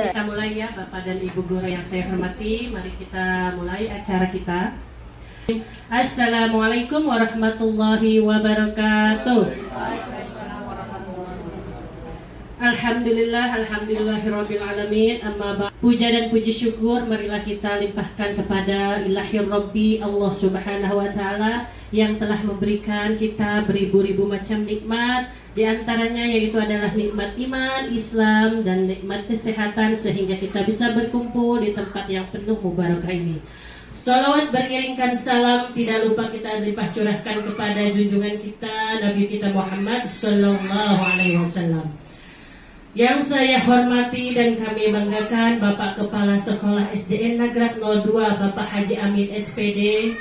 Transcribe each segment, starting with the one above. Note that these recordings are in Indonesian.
Kita mulai ya Bapak dan Ibu guru yang saya hormati. Mari kita mulai acara kita. Assalamualaikum warahmatullahi wabarakatuh. Alhamdulillahirabbil alamin. Amma ba'd. Puja dan puji syukur marilah kita limpahkan kepada Ilahir Rabbi Allah Subhanahu wa taala yang telah memberikan kita beribu-ribu macam nikmat, di antaranya yaitu adalah nikmat iman, Islam, dan nikmat kesehatan sehingga kita bisa berkumpul di tempat yang penuh mubarakah ini. Salawat beriringkan salam tidak lupa kita limpah curahkan kepada junjungan kita Nabi kita Muhammad sallallahu alaihi wasallam. Yang saya hormati dan kami banggakan Bapak Kepala Sekolah SDN Nagrak 02 Bapak Haji Amin SPD.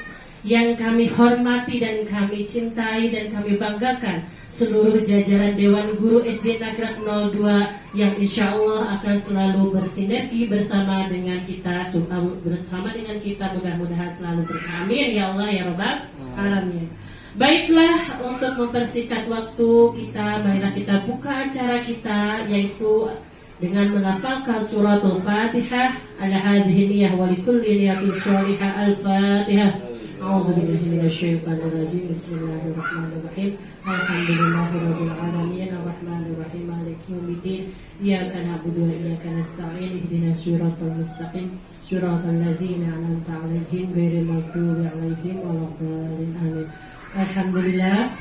Yang kami hormati dan kami cintai dan kami banggakan seluruh jajaran Dewan Guru SD Nagrak 02 yang insya Allah akan selalu bersinergi bersama dengan kita, mudah-mudahan selalu beramin ya Allah ya Rabbal Alamin. Baiklah, untuk mempersingkat waktu kita, marilah kita buka acara kita yaitu dengan melafalkan suratul Fatihah ala hadhihi niyyah wa likulli niyatin shalihah al-Fatihah. A'udzubillahi minasyaitonir rajim. Bismillahirrahmanirrahim. Alhamdulillahirabbil alamin arrahmanir rahim maliki yaumiddin. Iyyaka na'budu wa iyyaka nasta'in ihdinas siratal mustaqim siratal ladzina an'amta 'alaihim ghairil maghdubi 'alaihim waladdallin. Amin. Alhamdulillah,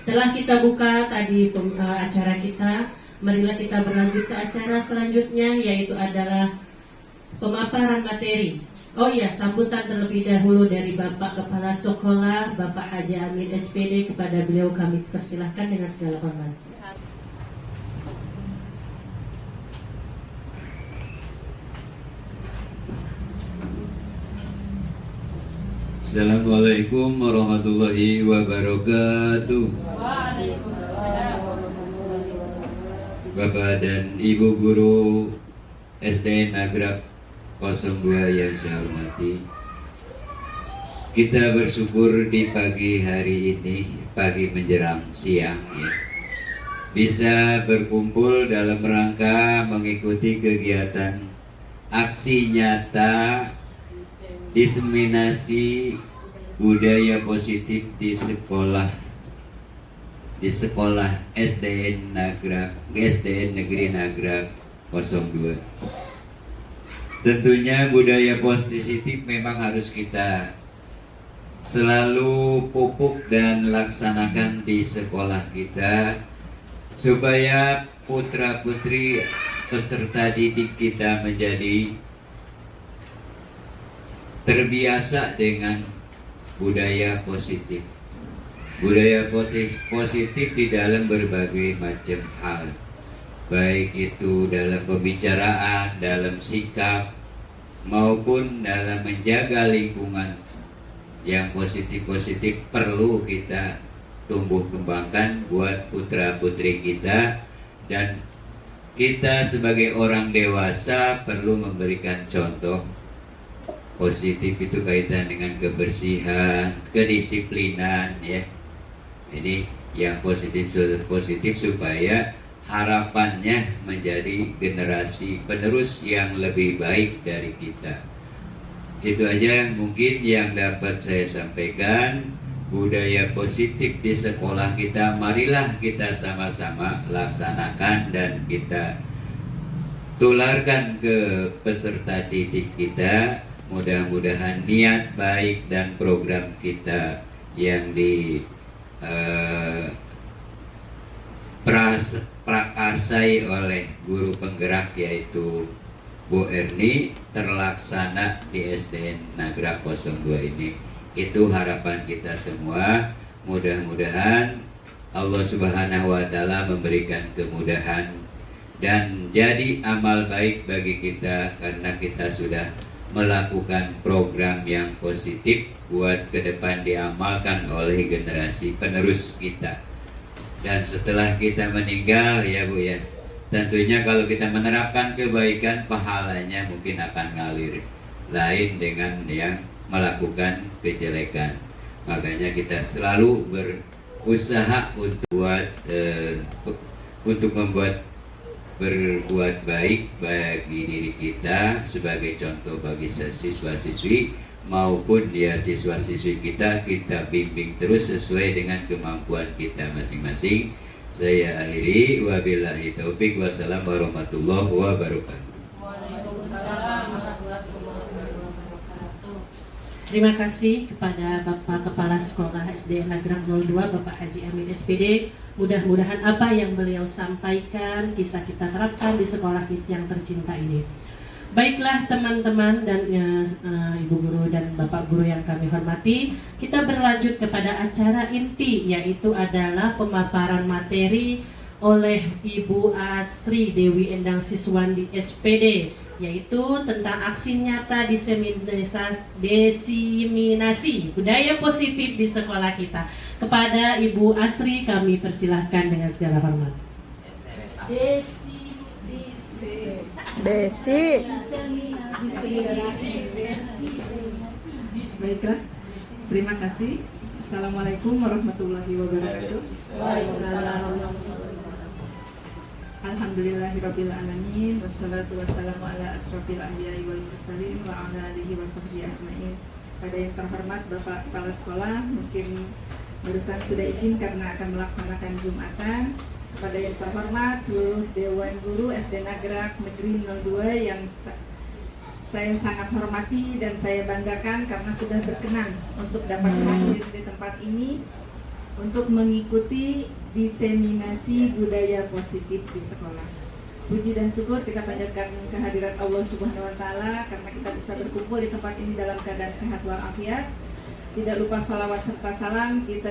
telah kita buka tadi acara kita. Marilah kita berlanjut ke acara selanjutnya yaitu adalah pemaparan materi. Oh iya, sambutan terlebih dahulu dari Bapak Kepala Sekolah Bapak Haji Amin SPD. Kepada beliau kami persilahkan dengan segala hormat. Assalamualaikum warahmatullahi wabarakatuh. Bapak dan Ibu Guru SD Nagrak 02 yang saya hormati, kita bersyukur di pagi hari ini, pagi menjelang siang ya, bisa berkumpul dalam rangka mengikuti kegiatan aksi nyata diseminasi budaya positif di sekolah SDN Negeri Nagrak 02. Tentunya budaya positif memang harus kita selalu pupuk dan laksanakan di sekolah kita supaya putra-putri peserta didik kita menjadi terbiasa dengan budaya positif. Budaya positif di dalam berbagai macam hal, baik itu dalam pembicaraan, dalam sikap, maupun dalam menjaga lingkungan yang positif-positif perlu kita tumbuh kembangkan buat putra-putri kita. Dan kita sebagai orang dewasa perlu memberikan contoh positif, itu kaitan dengan kebersihan, kedisiplinan ya. Ini yang positif supaya harapannya menjadi generasi penerus yang lebih baik dari kita. Itu aja mungkin yang dapat saya sampaikan. Budaya positif di sekolah kita, marilah kita sama-sama laksanakan dan kita tularkan ke peserta didik kita. Mudah-mudahan niat baik dan program kita yang prakarsai oleh guru penggerak yaitu Bu Erni terlaksana di SDN Nagrak 02 ini. Itu harapan kita semua. Mudah-mudahan Allah Subhanahu wa taala memberikan kemudahan dan jadi amal baik bagi kita karena kita sudah melakukan program yang positif buat ke depan diamalkan oleh generasi penerus kita. Dan setelah kita meninggal ya Bu ya, tentunya kalau kita menerapkan kebaikan, pahalanya mungkin akan ngalir, lain dengan yang melakukan kejelekan. Makanya kita selalu berusaha untuk membuat berbuat baik bagi diri kita sebagai contoh bagi siswa-siswi maupun dia siswa-siswi kita bimbing terus sesuai dengan kemampuan kita masing-masing. Saya akhiri, wabillahi taufik, wassalam warahmatullahi wabarakatuh. Terima kasih kepada Bapak Kepala Sekolah SDN Nagrag 02, Bapak Haji Amin SPD. Mudah-mudahan apa yang beliau sampaikan bisa kita terapkan di sekolah kita yang tercinta ini. Baiklah teman-teman dan Ibu Guru dan Bapak Guru yang kami hormati, kita berlanjut kepada acara inti, yaitu adalah pemaparan materi oleh Ibu Asri Dewi Endang Siswandi SPD, yaitu tentang aksi nyata diseminasi budaya positif di sekolah kita. Kepada Ibu Asri kami persilahkan dengan segala hormat. Desi. Baiklah, terima kasih. Assalamualaikum warahmatullahi wabarakatuh. Alhamdulillahirabbil alamin, wassalatu wassalamu ala asrofil anbiya'i wal mursalin wa ala alihi washabbihi ajmain. Pada yang terhormat Bapak Kepala Sekolah, mungkin barusan sudah izin karena akan melaksanakan Jumatan. Kepada yang terhormat seluruh Dewan Guru SD Nagrag Negeri 02 yang saya sangat hormati dan saya banggakan karena sudah berkenan untuk dapat hadir di tempat ini untuk mengikuti diseminasi budaya positif di sekolah. Puji dan syukur kita panjatkan kehadirat Allah Subhanahu wa taala karena kita bisa berkumpul di tempat ini dalam keadaan sehat walafiat. Tidak lupa sholawat serta salam kita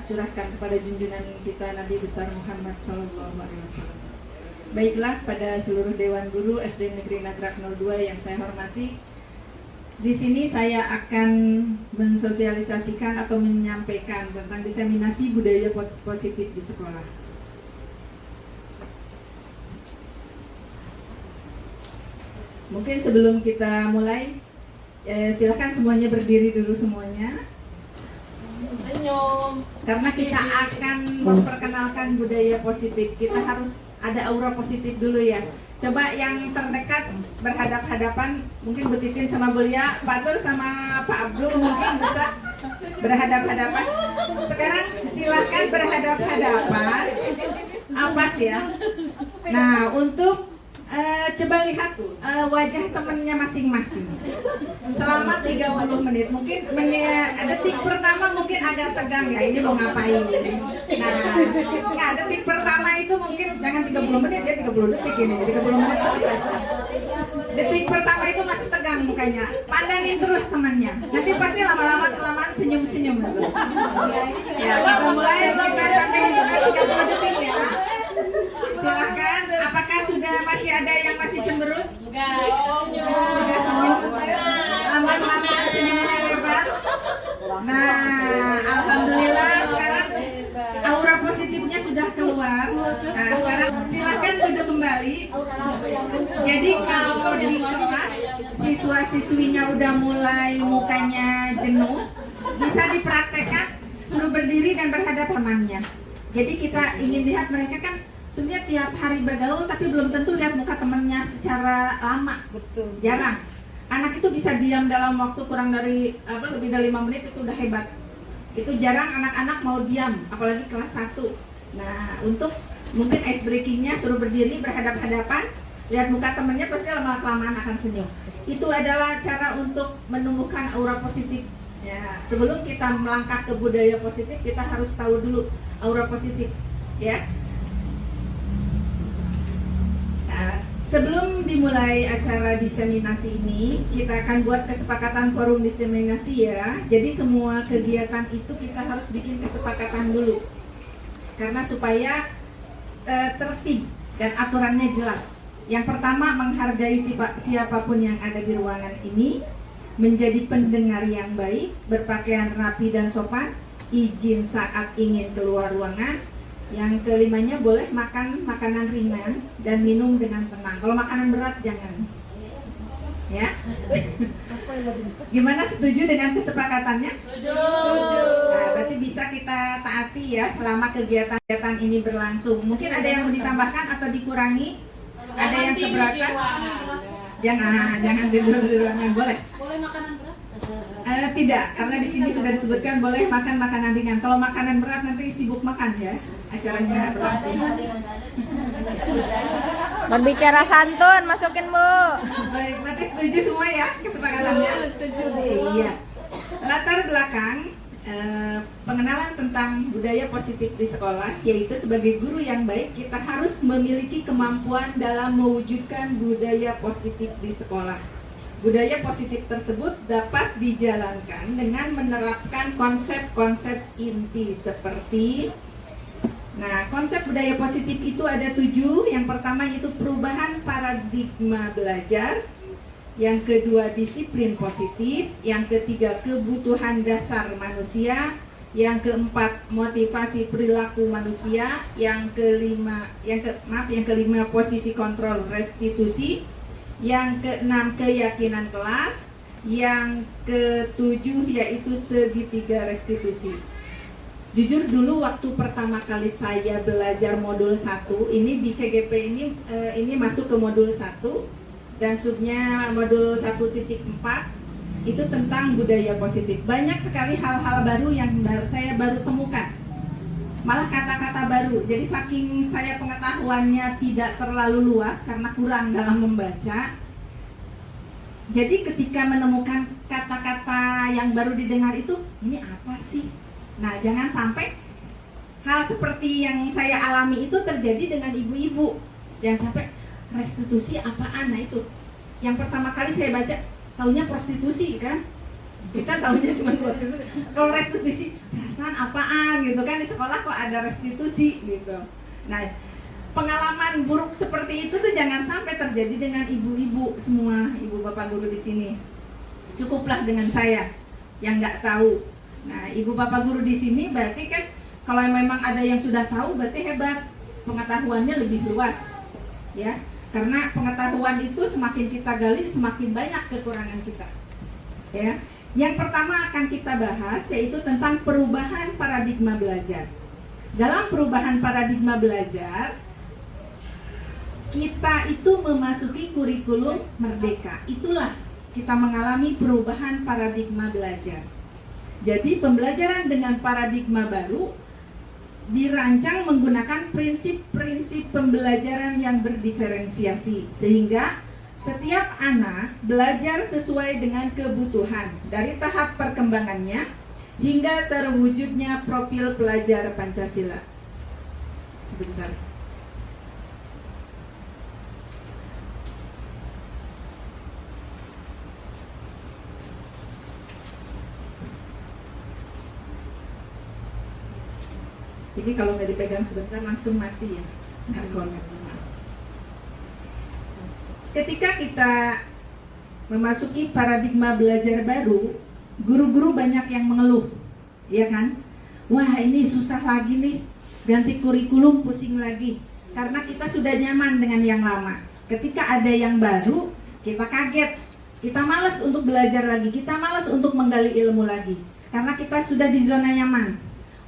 curahkan kepada junjungan kita Nabi besar Muhammad SAW. Baiklah, pada seluruh Dewan Guru SD Negeri Nagrag 02 yang saya hormati, di sini saya akan mensosialisasikan atau menyampaikan tentang diseminasi budaya positif di sekolah. Mungkin sebelum kita mulai, silakan semuanya berdiri dulu semuanya. Senyum. Karena kita akan memperkenalkan budaya positif, kita harus ada aura positif dulu ya. Coba yang terdekat berhadap-hadapan, mungkin Bu Titin sama Bu Lia, Pak Tur sama Pak Abdul mungkin bisa berhadap-hadapan. Sekarang silakan berhadap-hadapan. Apa sih ya? Nah, untuk coba lihat wajah temennya masing-masing selama 30 menit. Mungkin detik pertama mungkin agak tegang ya, ini mau ngapain. Nah, detik pertama itu mungkin jangan 30 menit ya, 30 detik ini, 30 menit selesai. Detik pertama itu masih tegang mukanya, pandangin terus temannya, nanti pasti lama-lama kelamaan senyum-senyum gitu. Ya, kita mulai, kita sampai 30 detik ya. Silahkan, apakah masih ada yang masih cemberut? Enggak. Sudah senyum? Aman-aman, senyumnya lebar. Nah, alhamdulillah sekarang aura positifnya sudah keluar. Nah, sekarang silahkan duduk kembali. Jadi kalau di kelas siswa-siswinya udah mulai mukanya jenuh, bisa dipraktekkan suruh berdiri dan berhadapannya. Jadi kita ingin lihat mereka kan sebenarnya tiap hari bergaul tapi belum tentu lihat muka temennya secara lama. Betul. Jarang. Anak itu bisa diam dalam waktu kurang dari lebih dari 5 menit itu udah hebat. Itu jarang anak-anak mau diam, apalagi kelas 1. Nah, untuk mungkin ice breakingnya suruh berdiri berhadap-hadapan, lihat muka temennya pasti lama-kelamaan akan senyum. Itu adalah cara untuk menumbuhkan aura positif. Ya, sebelum kita melangkah ke budaya positif, kita harus tahu dulu aura positif, ya. Sebelum dimulai acara diseminasi ini, kita akan buat kesepakatan forum diseminasi ya. Jadi semua kegiatan itu kita harus bikin kesepakatan dulu. Karena supaya tertib dan aturannya jelas. Yang pertama, menghargai siapapun yang ada di ruangan ini, menjadi pendengar yang baik, berpakaian rapi dan sopan, izin saat ingin keluar ruangan. Yang kelimanya boleh makan makanan ringan dan minum dengan tenang. Kalau makanan berat jangan. Ya. Gimana, setuju dengan kesepakatannya? Setuju. Nah, berarti bisa kita taati ya selama kegiatan ini berlangsung. Mungkin ada yang mau ditambahkan atau dikurangi? Ada yang keberatan? Jangan tidur di ruangan, boleh? Boleh makanan berat? Tidak, karena di sini sudah disebutkan boleh makan makanan ringan. Kalau makanan berat nanti sibuk makan ya, acaranya nggak berlangsung. Berbicara santun, masukin Bu. Baik, berarti setuju semua ya kesepakatannya? Setuju. Iya. Latar belakang pengenalan tentang budaya positif di sekolah, yaitu sebagai guru yang baik kita harus memiliki kemampuan dalam mewujudkan budaya positif di sekolah. Budaya positif tersebut dapat dijalankan dengan menerapkan konsep-konsep inti seperti konsep budaya positif itu ada 7. Yang pertama yaitu perubahan paradigma belajar. Yang kedua disiplin positif. Yang ketiga kebutuhan dasar manusia. Yang keempat motivasi perilaku manusia. Yang kelima posisi kontrol restitusi. Yang keenam keyakinan kelas. Yang ketujuh yaitu segitiga restitusi. Jujur dulu waktu pertama kali saya belajar modul 1 ini di CGP ini masuk ke modul 1 dan subnya modul 1.4 itu tentang budaya positif. Banyak sekali hal-hal baru yang saya baru temukan. Malah kata-kata baru. Jadi saking saya pengetahuannya tidak terlalu luas karena kurang dalam membaca. Jadi ketika menemukan kata-kata yang baru didengar itu, ini apa sih? Nah, jangan sampai hal seperti yang saya alami itu terjadi dengan ibu-ibu. Jangan sampai restitusi apaan, nah itu. Yang pertama kali saya baca, taunya prostitusi kan? Kita taunya cuma prostitusi. Kalau restitusi, perasaan apaan gitu kan? Di sekolah kok ada restitusi gitu. Nah, pengalaman buruk seperti itu tuh jangan sampai terjadi dengan ibu-ibu semua, ibu bapak guru di sini. Cukuplah dengan saya yang nggak tahu. Nah, ibu bapak guru di sini berarti kan kalau memang ada yang sudah tahu berarti hebat, pengetahuannya lebih luas, ya. Karena pengetahuan itu semakin kita gali semakin banyak kekurangan kita, ya. Yang pertama akan kita bahas yaitu tentang perubahan paradigma belajar. Dalam perubahan paradigma belajar, kita itu memasuki kurikulum merdeka. Itulah kita mengalami perubahan paradigma belajar. Jadi pembelajaran dengan paradigma baru dirancang menggunakan prinsip-prinsip pembelajaran yang berdiferensiasi sehingga setiap anak belajar sesuai dengan kebutuhan dari tahap perkembangannya hingga terwujudnya profil pelajar Pancasila. Sebentar. Jadi kalau nggak dipegang sebentar langsung mati ya. Ketika kita memasuki paradigma belajar baru, guru-guru banyak yang mengeluh, ya kan? Wah ini susah lagi nih, ganti kurikulum pusing lagi. Karena kita sudah nyaman dengan yang lama. Ketika ada yang baru, kita kaget, kita malas untuk belajar lagi, kita malas untuk menggali ilmu lagi. Karena kita sudah di zona nyaman,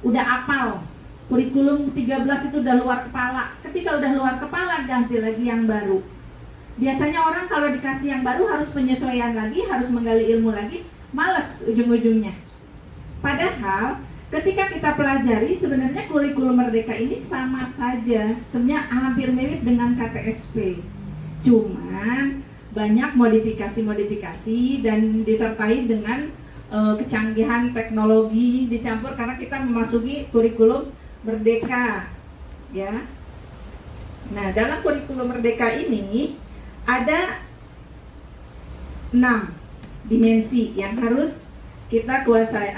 udah apal. Kurikulum 13 itu udah luar kepala. Ketika udah luar kepala, ganti lagi yang baru. Biasanya orang kalau dikasih yang baru harus penyesuaian lagi, harus menggali ilmu lagi, malas ujung-ujungnya. Padahal ketika kita pelajari sebenarnya kurikulum merdeka ini sama saja, sebenarnya hampir mirip dengan KTSP. Cuman banyak modifikasi-modifikasi dan disertai dengan kecanggihan teknologi dicampur karena kita memasuki kurikulum merdeka, ya. Nah, dalam kurikulum merdeka ini ada 6 dimensi yang harus kita kuasai,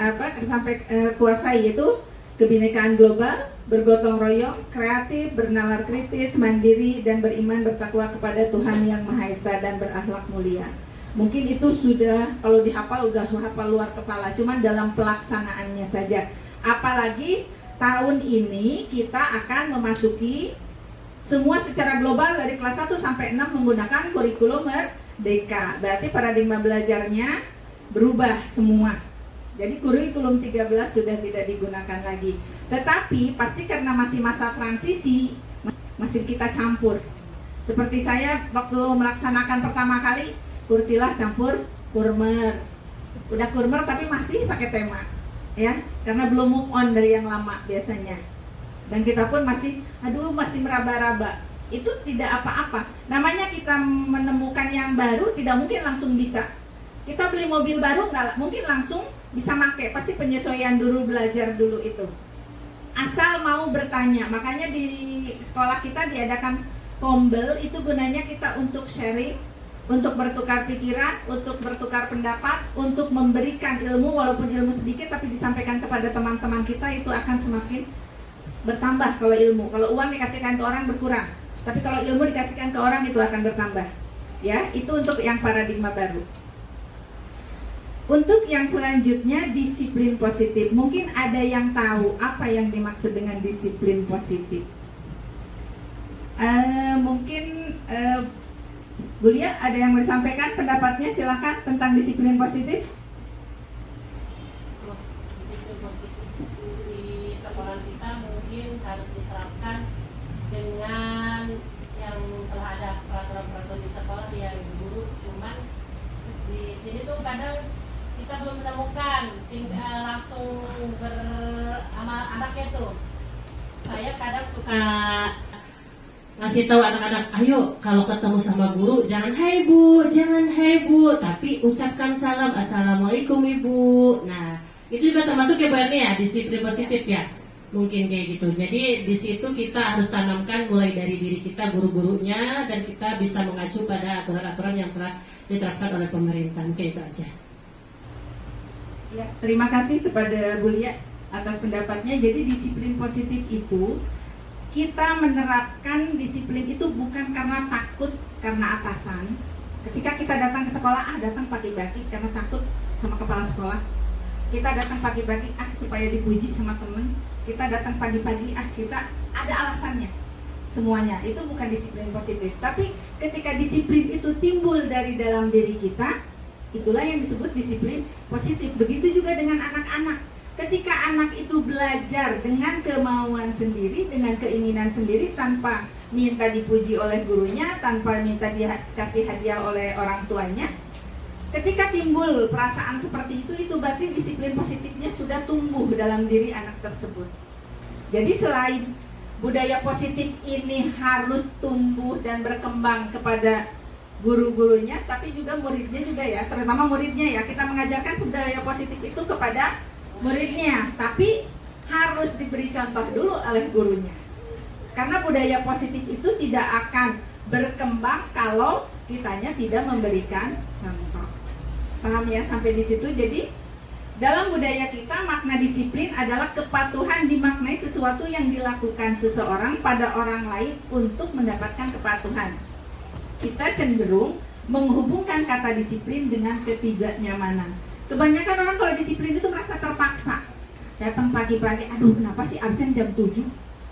kuasai yaitu kebinekaan global, bergotong royong, kreatif, bernalar kritis, mandiri, dan beriman bertakwa kepada Tuhan Yang Maha Esa dan berakhlak mulia. Mungkin itu sudah kalau dihafal udah hafal luar kepala, cuman dalam pelaksanaannya saja. Apalagi tahun ini kita akan memasuki semua secara global dari kelas 1 sampai 6 menggunakan kurikulum merdeka. Berarti paradigma belajarnya berubah semua. Jadi kurikulum 13 sudah tidak digunakan lagi. Tetapi pasti karena masih masa transisi, masih kita campur. Seperti saya waktu melaksanakan pertama kali kurtilas campur kurmer. Udah kurmer tapi masih pakai tema, ya, karena belum move on dari yang lama biasanya. Dan kita pun masih meraba-raba. Itu tidak apa-apa. Namanya kita menemukan yang baru, tidak mungkin langsung bisa. Kita beli mobil baru nggak mungkin langsung bisa pakai, pasti penyesuaian dulu, belajar dulu itu. Asal mau bertanya. Makanya di sekolah kita diadakan kombel, itu gunanya kita untuk sharing, untuk bertukar pikiran, untuk bertukar pendapat, untuk memberikan ilmu, walaupun ilmu sedikit tapi disampaikan kepada teman-teman kita, itu akan semakin bertambah. Kalau ilmu, kalau uang dikasihkan ke orang berkurang, tapi kalau ilmu dikasihkan ke orang itu akan bertambah. Ya, itu untuk yang paradigma baru. Untuk yang selanjutnya, disiplin positif. Mungkin ada yang tahu apa yang dimaksud dengan disiplin positif. Mungkin Bu Lia ada yang mau disampaikan pendapatnya, silakan, tentang disiplin positif. Disiplin positif di sekolah kita mungkin harus diterapkan dengan yang telah ada peraturan-peraturan di sekolah yang guru, cuman di sini tuh kadang kita belum menemukan langsung beramal anaknya tuh. Saya kadang suka ngasih tahu anak-anak, ayo kalau ketemu sama guru jangan hai bu, jangan hai bu, tapi ucapkan salam, assalamualaikum ibu. Nah, itu juga termasuk ya Bu Erni ya, disiplin positif ya, mungkin kayak gitu. Jadi di situ kita harus tanamkan mulai dari diri kita, guru-gurunya, dan kita bisa mengacu pada aturan-aturan yang telah diterapkan oleh pemerintah. Mungkin itu aja. Ya, terima kasih kepada Bu Lia atas pendapatnya. Jadi disiplin positif itu, kita menerapkan disiplin itu bukan karena takut karena atasan. Ketika kita datang ke sekolah, datang pagi-pagi karena takut sama kepala sekolah. Kita datang pagi-pagi supaya dipuji sama temen. Kita datang pagi-pagi kita ada alasannya. Semuanya itu bukan disiplin positif. Tapi ketika disiplin itu timbul dari dalam diri kita, itulah yang disebut disiplin positif. Begitu juga dengan anak-anak. Ketika anak itu belajar dengan kemauan sendiri, dengan keinginan sendiri, tanpa minta dipuji oleh gurunya, tanpa minta dikasih hadiah oleh orang tuanya, ketika timbul perasaan seperti itu berarti disiplin positifnya sudah tumbuh dalam diri anak tersebut. Jadi selain budaya positif ini harus tumbuh dan berkembang kepada guru-gurunya, tapi juga muridnya juga ya, terutama muridnya ya, kita mengajarkan budaya positif itu kepada muridnya, tapi harus diberi contoh dulu oleh gurunya. Karena budaya positif itu tidak akan berkembang kalau kitanya tidak memberikan contoh. Paham ya sampai di situ? Jadi dalam budaya kita makna disiplin adalah kepatuhan, dimaknai sesuatu yang dilakukan seseorang pada orang lain untuk mendapatkan kepatuhan. Kita cenderung menghubungkan kata disiplin dengan ketidaknyamanan. Kebanyakan orang kalau disiplin itu merasa terpaksa. Datang pagi-pagi, aduh kenapa sih absen jam 7?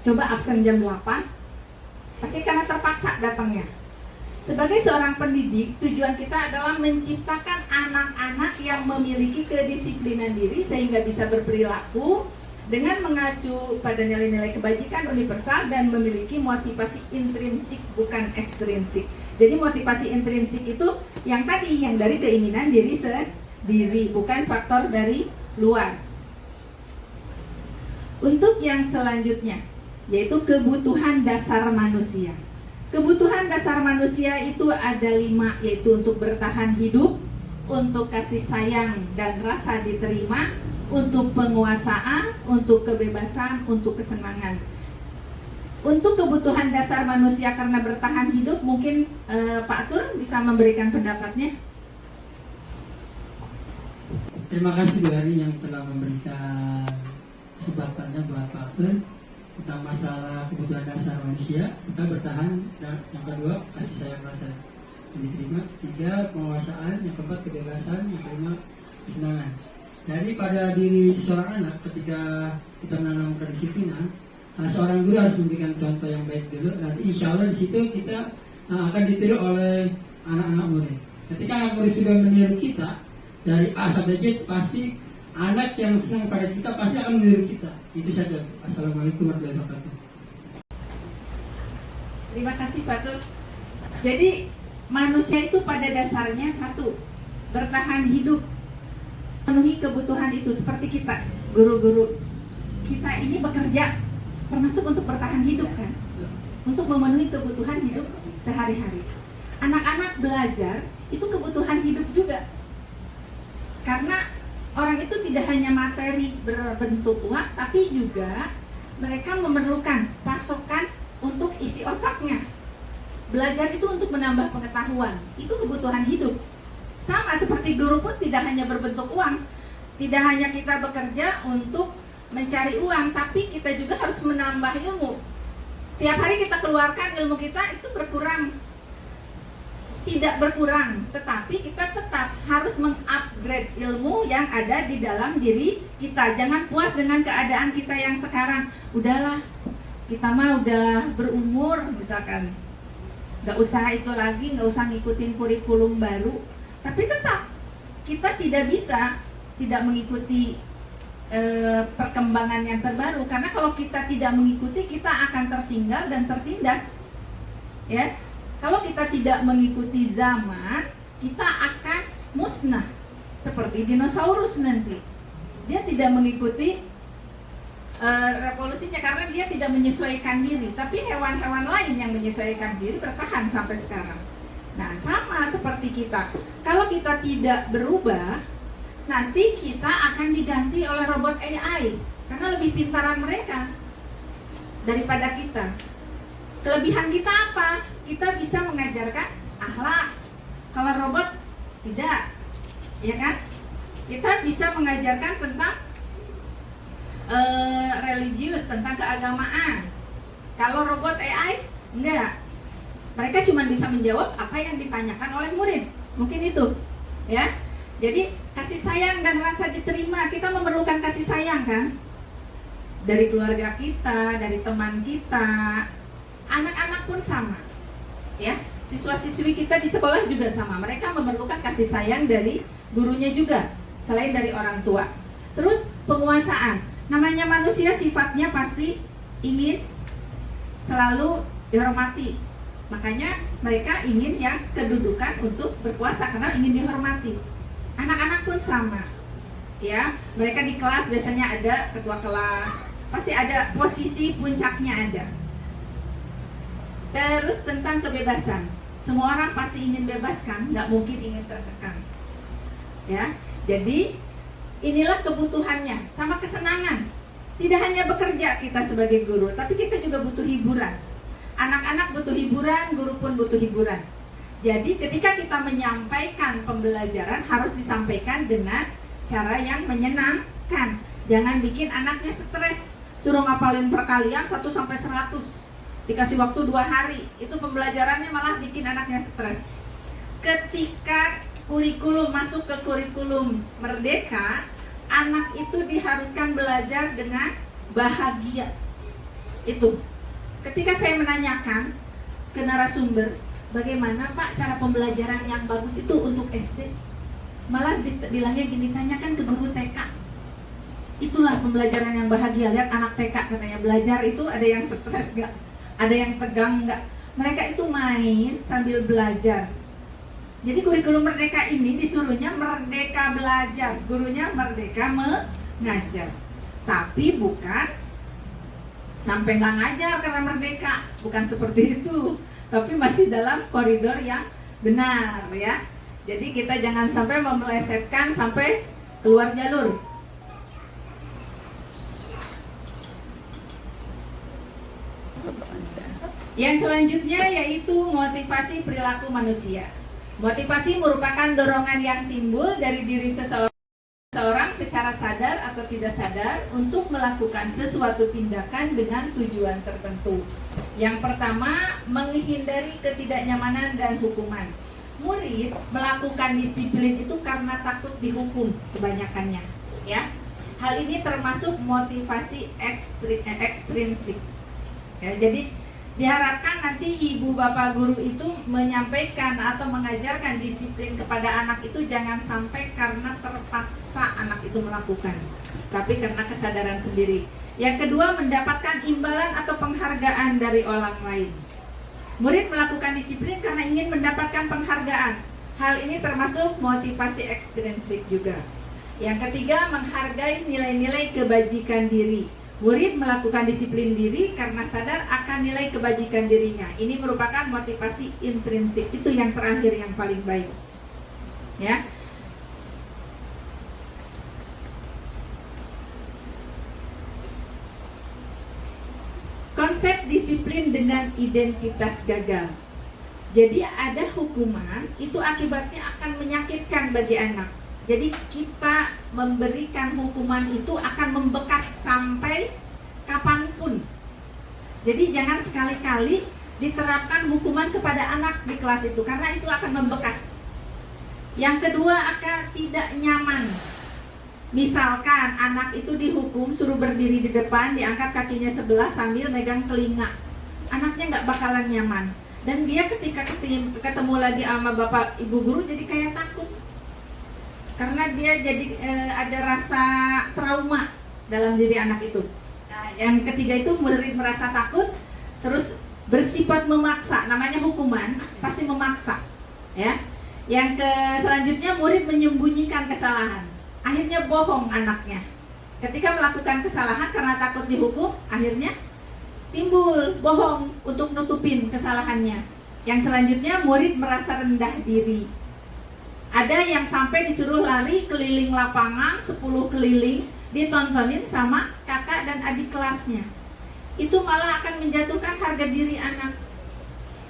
Coba absen jam 8. Pasti karena terpaksa datangnya. Sebagai seorang pendidik, tujuan kita adalah menciptakan anak-anak yang memiliki kedisiplinan diri sehingga bisa berperilaku dengan mengacu pada nilai-nilai kebajikan universal dan memiliki motivasi intrinsik bukan ekstrinsik. Jadi motivasi intrinsik itu yang tadi, yang dari keinginan diri sendiri, bukan faktor dari luar. Untuk yang selanjutnya, yaitu kebutuhan dasar manusia. Kebutuhan dasar manusia itu ada 5, yaitu untuk bertahan hidup, untuk kasih sayang dan rasa diterima, untuk penguasaan, untuk kebebasan, untuk kesenangan. Untuk kebutuhan dasar manusia karena bertahan hidup, mungkin Pak Tur bisa memberikan pendapatnya. Terima kasih Bu Ari yang telah memberikan kesempatannya buat Pak Tur tentang masalah kebutuhan dasar manusia. Kita bertahan, dan yang kedua kasih sayang rasa diterima, 3 penguasaan, yang keempat kebebasan, yang kelima kesenangan. Jadi pada diri seorang anak ketika kita menanam kedisiplinan, seorang guru harus memberikan contoh yang baik dulu. Nanti insya Allah di situ kita akan ditiru oleh anak-anak murid. Ketika anak murid sudah meniru kita dari A sampai Z, pasti anak yang senang pada kita pasti akan meniru kita. Itu saja. Assalamualaikum warahmatullahi wabarakatuh. Terima kasih Pak Tur. Jadi manusia itu pada dasarnya satu, bertahan hidup, memenuhi kebutuhan itu. Seperti kita, guru-guru kita ini bekerja termasuk untuk bertahan hidup kan, untuk memenuhi kebutuhan hidup sehari-hari. Anak-anak belajar itu kebutuhan hidup juga, karena orang itu tidak hanya materi berbentuk uang, tapi juga mereka memerlukan pasokan untuk isi otaknya. Belajar itu untuk menambah pengetahuan, itu kebutuhan hidup. Sama seperti guru pun tidak hanya berbentuk uang, tidak hanya kita bekerja untuk mencari uang, tapi kita juga harus menambah ilmu. Tiap hari kita keluarkan ilmu kita itu berkurang, tidak berkurang, tetapi kita tetap harus mengupgrade ilmu yang ada di dalam diri kita. Jangan puas dengan keadaan kita yang sekarang. Udahlah, kita mah udah berumur misalkan, nggak usah itu lagi, nggak usah ngikutin kurikulum baru. Tapi tetap kita tidak bisa tidak mengikuti perkembangan yang terbaru, karena kalau kita tidak mengikuti, kita akan tertinggal dan tertindas. Ya, kalau kita tidak mengikuti zaman, kita akan musnah seperti dinosaurus nanti. Dia tidak mengikuti revolusinya karena dia tidak menyesuaikan diri, tapi hewan-hewan lain yang menyesuaikan diri bertahan sampai sekarang. Nah, sama seperti kita. Kalau kita tidak berubah, nanti kita akan diganti oleh robot AI karena lebih pintaran mereka daripada kita. Kelebihan kita apa? Kita bisa mengajarkan akhlak. Kalau robot tidak, ya kan? Kita bisa mengajarkan tentang religius, tentang keagamaan. Kalau robot AI enggak. Mereka cuma bisa menjawab apa yang ditanyakan oleh murid. Mungkin itu, ya. Jadi kasih sayang dan rasa diterima, kita memerlukan kasih sayang kan? Dari keluarga kita, dari teman kita. Anak-anak pun sama. Ya, siswa-siswi kita di sekolah juga sama. Mereka memerlukan kasih sayang dari gurunya juga, selain dari orang tua. Terus penguasaan. Namanya manusia sifatnya pasti ingin selalu dihormati. Makanya mereka ingin yang kedudukan untuk berkuasa karena ingin dihormati. Anak-anak pun sama. Ya, mereka di kelas biasanya ada ketua kelas, pasti ada posisi puncaknya ada. Terus tentang kebebasan. Semua orang pasti ingin bebas kan, nggak mungkin ingin terkekang. Ya, jadi inilah kebutuhannya, sama kesenangan. Tidak hanya bekerja kita sebagai guru, tapi kita juga butuh hiburan. Anak-anak butuh hiburan, guru pun butuh hiburan. Jadi ketika kita menyampaikan pembelajaran harus disampaikan dengan cara yang menyenangkan. Jangan bikin anaknya stres, suruh ngapalin perkalian 1-100, dikasih waktu 2 hari, itu pembelajarannya malah bikin anaknya stres. Ketika kurikulum masuk ke kurikulum merdeka, anak itu diharuskan belajar dengan bahagia. Itu. Ketika saya menanyakan ke narasumber, bagaimana Pak cara pembelajaran yang bagus itu untuk SD? Malah bilangnya gini, tanyakan ke guru TK. Itulah pembelajaran yang bahagia. Lihat anak TK katanya belajar itu ada yang stres gak? Ada yang tegang gak? Mereka itu main sambil belajar. Jadi kurikulum merdeka ini disuruhnya merdeka belajar, gurunya merdeka mengajar. Tapi bukan sampai nggak ngajar karena merdeka, bukan seperti itu. Tapi masih dalam koridor yang benar ya. Jadi kita jangan sampai memelesetkan sampai keluar jalur. Yang selanjutnya yaitu motivasi perilaku manusia. Motivasi merupakan dorongan yang timbul dari diri seseorang secara sadar atau tidak sadar untuk melakukan sesuatu tindakan dengan tujuan tertentu. Yang pertama, menghindari ketidaknyamanan dan hukuman. Murid melakukan disiplin itu karena takut dihukum kebanyakannya, ya. Hal ini termasuk motivasi ekstrinsik. Ya, jadi diharapkan nanti ibu bapak guru itu menyampaikan atau mengajarkan disiplin kepada anak itu jangan sampai karena terpaksa anak itu melakukan, tapi karena kesadaran sendiri. Yang kedua, mendapatkan imbalan atau penghargaan dari orang lain. Murid melakukan disiplin karena ingin mendapatkan penghargaan. Hal ini termasuk motivasi ekstrinsik juga. Yang ketiga, menghargai nilai-nilai kebajikan diri. Murid melakukan disiplin diri karena sadar akan nilai kebajikan dirinya. Ini merupakan motivasi intrinsik. Itu yang terakhir yang paling baik. Ya. Konsep disiplin dengan identitas gagal. Jadi ada hukuman, itu akibatnya akan menyakitkan bagi anak. Jadi kita memberikan hukuman itu akan membekas sampai kapanpun. Jadi jangan sekali-kali diterapkan hukuman kepada anak di kelas itu, karena itu akan membekas. Yang kedua, akan tidak nyaman. Misalkan anak itu dihukum suruh berdiri di depan, diangkat kakinya sebelah sambil megang telinga, anaknya nggak bakalan nyaman. Dan dia ketika ketemu lagi sama bapak ibu guru jadi kayak takut, karena dia jadi ada rasa trauma dalam diri anak itu. Nah, yang ketiga itu murid merasa takut, terus bersifat memaksa, namanya hukuman pasti memaksa, ya. Yang selanjutnya, murid menyembunyikan kesalahan. Akhirnya bohong anaknya. Ketika melakukan kesalahan karena takut dihukum, akhirnya timbul bohong untuk nutupin kesalahannya. Yang selanjutnya, murid merasa rendah diri. Ada yang sampai disuruh lari keliling lapangan 10 keliling, ditontonin sama kakak dan adik kelasnya. Itu malah akan menjatuhkan harga diri anak.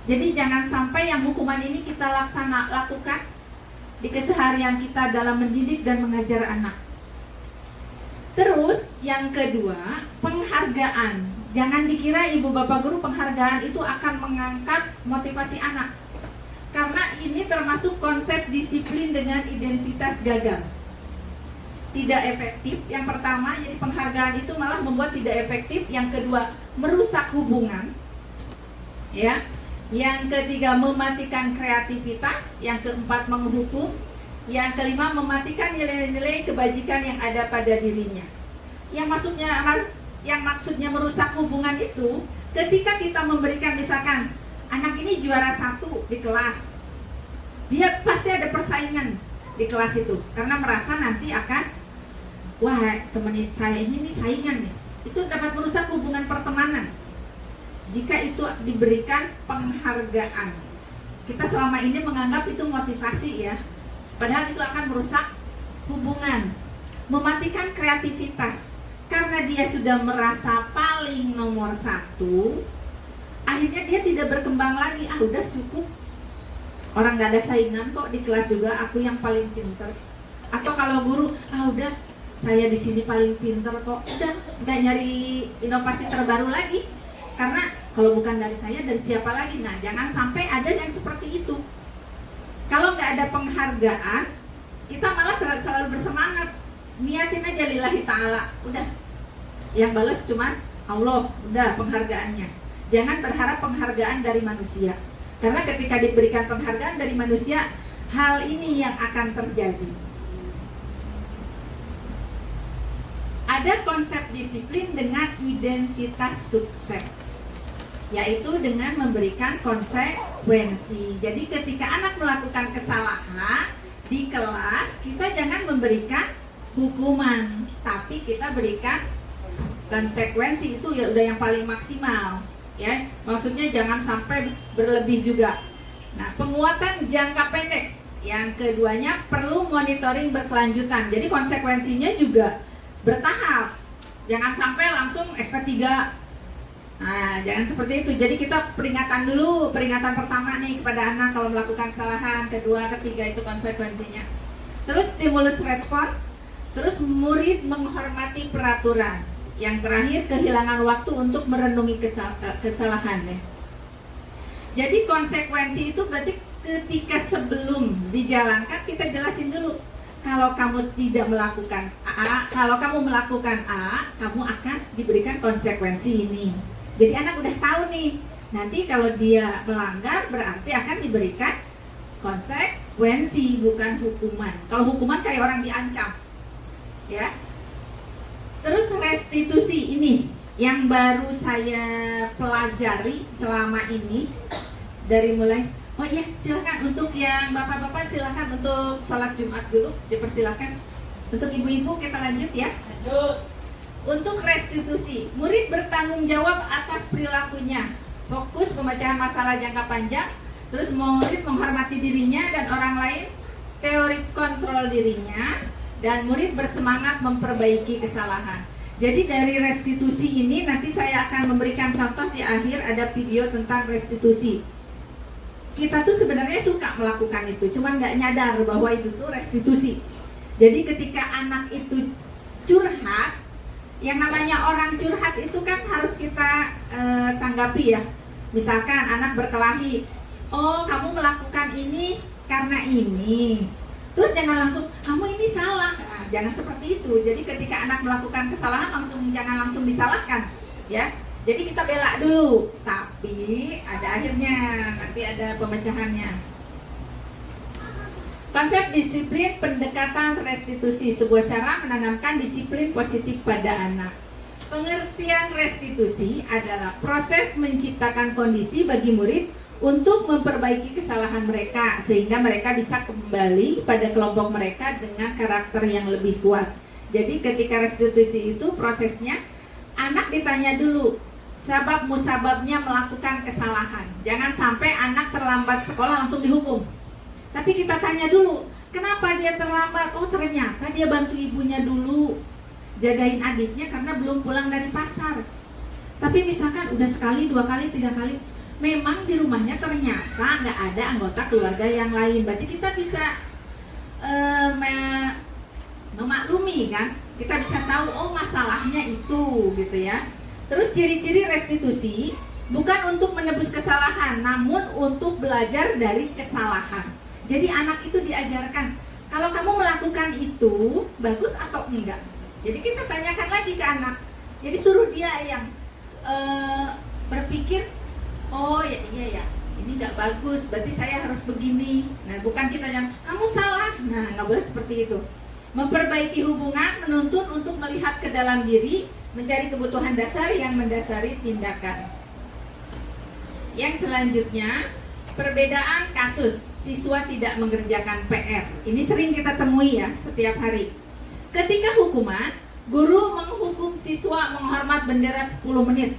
Jadi jangan sampai yang hukuman ini kita lakukan di keseharian kita dalam mendidik dan mengajar anak. Terus yang kedua, penghargaan. Jangan dikira ibu bapak guru penghargaan itu akan mengangkat motivasi anak, karena ini termasuk konsep disiplin dengan identitas gagal. Tidak efektif. Yang pertama, jadi penghargaan itu malah membuat tidak efektif. Yang kedua, merusak hubungan, ya. Yang ketiga, mematikan kreativitas. Yang keempat, menghukum. Yang kelima, mematikan nilai-nilai kebajikan yang ada pada dirinya. Yang maksudnya merusak hubungan itu, ketika kita memberikan, misalkan anak ini juara 1 di kelas, dia pasti ada persaingan di kelas itu, karena merasa nanti akan, wah teman saya ini nih saingan nih. Itu dapat merusak hubungan pertemanan jika itu diberikan penghargaan. Kita selama ini menganggap itu motivasi, ya, padahal itu akan merusak hubungan. Mematikan kreativitas, karena dia sudah merasa paling nomor 1, akhirnya dia tidak berkembang lagi. Udah cukup, orang gak ada saingan kok di kelas juga, aku yang paling pintar. Atau kalau guru, udah saya di sini paling pintar kok, udah gak nyari inovasi terbaru lagi, karena kalau bukan dari saya, dari siapa lagi? Nah, jangan sampai ada yang seperti itu. Kalau nggak ada penghargaan, kita malah selalu bersemangat. Niatin aja lillahi ta'ala, udah. Yang balas cuman Allah, udah penghargaannya. Jangan berharap penghargaan dari manusia, karena ketika diberikan penghargaan dari manusia, hal ini yang akan terjadi. Ada konsep disiplin dengan identitas sukses, yaitu dengan memberikan konsekuensi. Jadi ketika anak melakukan kesalahan di kelas, kita jangan memberikan hukuman, tapi kita berikan konsekuensi. Itu ya udah yang paling maksimal, ya. Maksudnya jangan sampai berlebih juga. Nah, penguatan jangka pendek. Yang keduanya, perlu monitoring berkelanjutan. Jadi konsekuensinya juga bertahap. Jangan sampai langsung SP3. Nah, jangan seperti itu. Jadi kita peringatan dulu, peringatan pertama nih kepada anak kalau melakukan kesalahan, kedua, ketiga itu konsekuensinya. Terus stimulus respon, terus murid menghormati peraturan. Yang terakhir, kehilangan waktu untuk merenungi kesalahan, ya. Jadi konsekuensi itu berarti ketika sebelum dijalankan kita jelasin dulu. Kalau kamu tidak melakukan A, kalau kamu melakukan A, kamu akan diberikan konsekuensi ini. Jadi anak udah tahu nih, nanti kalau dia melanggar berarti akan diberikan konsekuensi, bukan hukuman. Kalau hukuman kayak orang diancam, ya. Terus restitusi ini yang baru saya pelajari selama ini. dari mulai. Oh iya, silakan untuk yang bapak-bapak silakan untuk sholat Jumat dulu, dipersilakan. Untuk ibu-ibu kita lanjut ya. Untuk restitusi, murid bertanggung jawab atas perilakunya. Fokus pemecahan masalah jangka panjang. Terus murid menghormati dirinya dan orang lain. Teori kontrol dirinya. Dan murid bersemangat memperbaiki kesalahan. Jadi dari restitusi ini nanti saya akan memberikan contoh di akhir, ada video tentang restitusi. Kita tuh sebenarnya suka melakukan itu, cuman nggak nyadar bahwa itu tuh restitusi. Jadi ketika anak itu curhat, yang namanya orang curhat itu kan harus kita tanggapi ya. Misalkan anak berkelahi, oh kamu melakukan ini karena ini. Terus jangan langsung, kamu ini salah. Nah, jangan seperti itu. Jadi ketika anak melakukan kesalahan jangan langsung disalahkan, ya. Jadi kita bela dulu, tapi ada akhirnya, nanti ada pemecahannya. Konsep disiplin pendekatan restitusi, sebuah cara menanamkan disiplin positif pada anak. Pengertian restitusi adalah proses menciptakan kondisi bagi murid untuk memperbaiki kesalahan mereka, sehingga mereka bisa kembali pada kelompok mereka dengan karakter yang lebih kuat. Jadi ketika restitusi itu prosesnya, anak ditanya dulu, sebab musababnya melakukan kesalahan. Jangan sampai anak terlambat sekolah langsung dihukum. Tapi kita tanya dulu, kenapa dia terlambat? Oh ternyata dia bantu ibunya dulu jagain adiknya karena belum pulang dari pasar. Tapi misalkan udah sekali, 2 kali, 3 kali, memang di rumahnya ternyata nggak ada anggota keluarga yang lain. Berarti kita bisa memaklumi kan? Kita bisa tahu oh masalahnya itu gitu ya. Terus ciri-ciri restitusi bukan untuk menebus kesalahan, namun untuk belajar dari kesalahan. Jadi anak itu diajarkan, kalau kamu melakukan itu, bagus atau enggak. Jadi kita tanyakan lagi ke anak. Jadi suruh dia yang berpikir, oh ya iya ya, ini enggak bagus, berarti saya harus begini. Nah bukan kita yang, kamu salah. Nah nggak boleh seperti itu. Memperbaiki hubungan, menuntun untuk melihat ke dalam diri, mencari kebutuhan dasar yang mendasari tindakan. Yang selanjutnya, perbedaan kasus siswa tidak mengerjakan PR. Ini sering kita temui ya setiap hari. Ketika hukuman, guru menghukum siswa menghormat bendera 10 menit.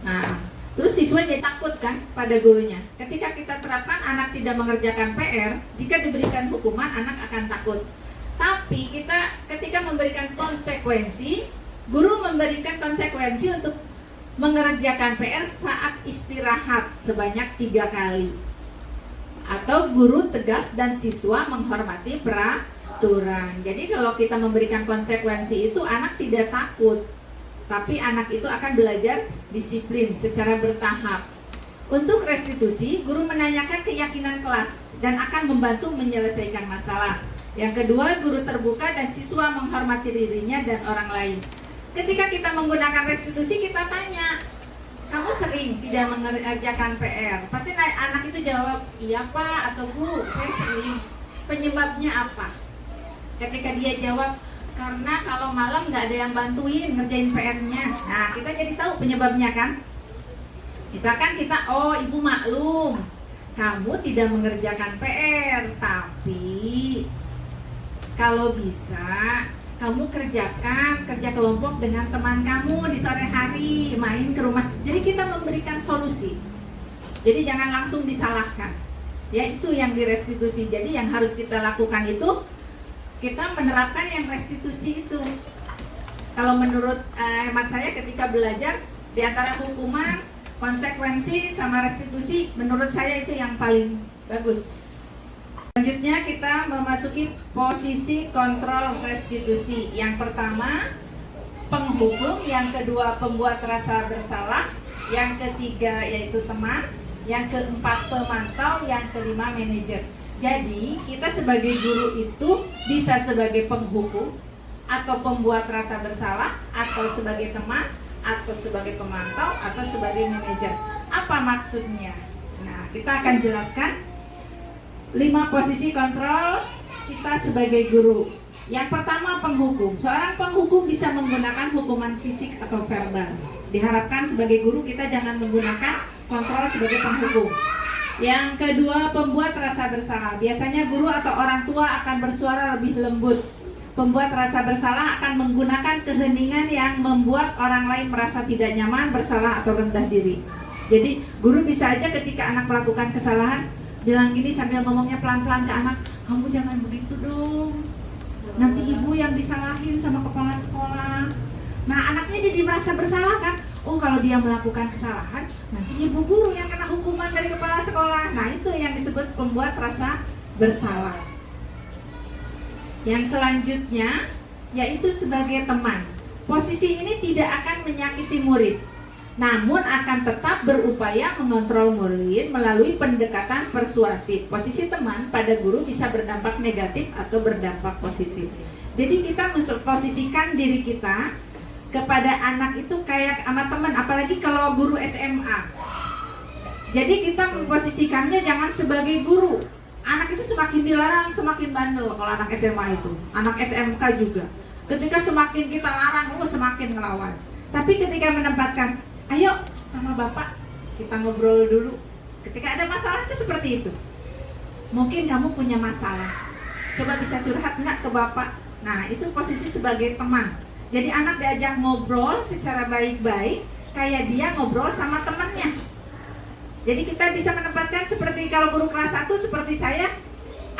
Nah, terus siswa jadi takut kan pada gurunya. Ketika kita terapkan anak tidak mengerjakan PR, jika diberikan hukuman anak akan takut. Tapi kita ketika memberikan konsekuensi, guru memberikan konsekuensi untuk mengerjakan PR saat istirahat sebanyak 3 kali. Atau guru tegas dan siswa menghormati peraturan. Jadi kalau kita memberikan konsekuensi itu anak tidak takut. Tapi anak itu akan belajar disiplin secara bertahap. Untuk restitusi, guru menanyakan keyakinan kelas dan akan membantu menyelesaikan masalah. Yang kedua, guru terbuka dan siswa menghormati dirinya dan orang lain. Ketika kita menggunakan restitusi, kita tanya, kamu sering tidak mengerjakan PR? Pasti anak itu jawab, iya Pak atau Bu, saya sering. Penyebabnya apa? Ketika dia jawab, karena kalau malam nggak ada yang bantuin ngerjain PR-nya. Nah, kita jadi tahu penyebabnya kan? Misalkan kita, oh ibu maklum, kamu tidak mengerjakan PR, tapi kalau bisa kamu kerjakan kerja kelompok dengan teman kamu di sore hari, main ke rumah. Jadi kita memberikan solusi. Jadi jangan langsung disalahkan. Ya itu yang direstitusi. Jadi yang harus kita lakukan itu kita menerapkan yang restitusi itu. Kalau menurut hemat saya ketika belajar di antara hukuman, konsekuensi sama restitusi, menurut saya itu yang paling bagus. Selanjutnya kita memasuki posisi kontrol restitusi. Yang pertama penghukum, yang kedua pembuat rasa bersalah, yang ketiga yaitu teman, yang keempat pemantau, yang kelima manajer. Jadi kita sebagai guru itu bisa sebagai penghukum atau pembuat rasa bersalah, atau sebagai teman, atau sebagai pemantau, atau sebagai manajer. Apa maksudnya? Nah, kita akan jelaskan 5 posisi kontrol kita sebagai guru. Yang pertama penghukum. Seorang penghukum bisa menggunakan hukuman fisik atau verbal. Diharapkan sebagai guru kita jangan menggunakan kontrol sebagai penghukum. Yang kedua, pembuat rasa bersalah. Biasanya guru atau orang tua akan bersuara lebih lembut. Pembuat rasa bersalah akan menggunakan keheningan yang membuat orang lain merasa tidak nyaman, bersalah atau rendah diri. Jadi guru bisa aja ketika anak melakukan kesalahan bilang gini sambil ngomongnya pelan-pelan ke anak, kamu jangan begitu dong, nanti ibu yang disalahin sama kepala sekolah. Nah anaknya jadi merasa bersalah kan. Oh kalau dia melakukan kesalahan nanti ibu guru yang kena hukuman dari kepala sekolah. Nah itu yang disebut pembuat rasa bersalah. Yang selanjutnya yaitu sebagai teman. Posisi ini tidak akan menyakiti murid, namun akan tetap berupaya mengontrol murid melalui pendekatan persuasif. Posisi teman pada guru bisa berdampak negatif atau berdampak positif. Jadi kita memposisikan diri kita kepada anak itu kayak sama teman, apalagi kalau guru SMA. Jadi kita memposisikannya jangan sebagai guru. Anak itu semakin dilarang semakin bandel kalau anak SMA itu. Anak SMK juga. Ketika semakin kita larang, semakin ngelawan. Tapi ketika menempatkan, ayo sama bapak kita ngobrol dulu. Ketika ada masalah itu seperti itu. Mungkin kamu punya masalah, coba bisa curhat nggak ke bapak. Nah itu posisi sebagai teman. Jadi anak diajak ngobrol secara baik-baik, kayak dia ngobrol sama temannya. Jadi kita bisa menempatkan seperti kalau guru kelas 1 seperti saya,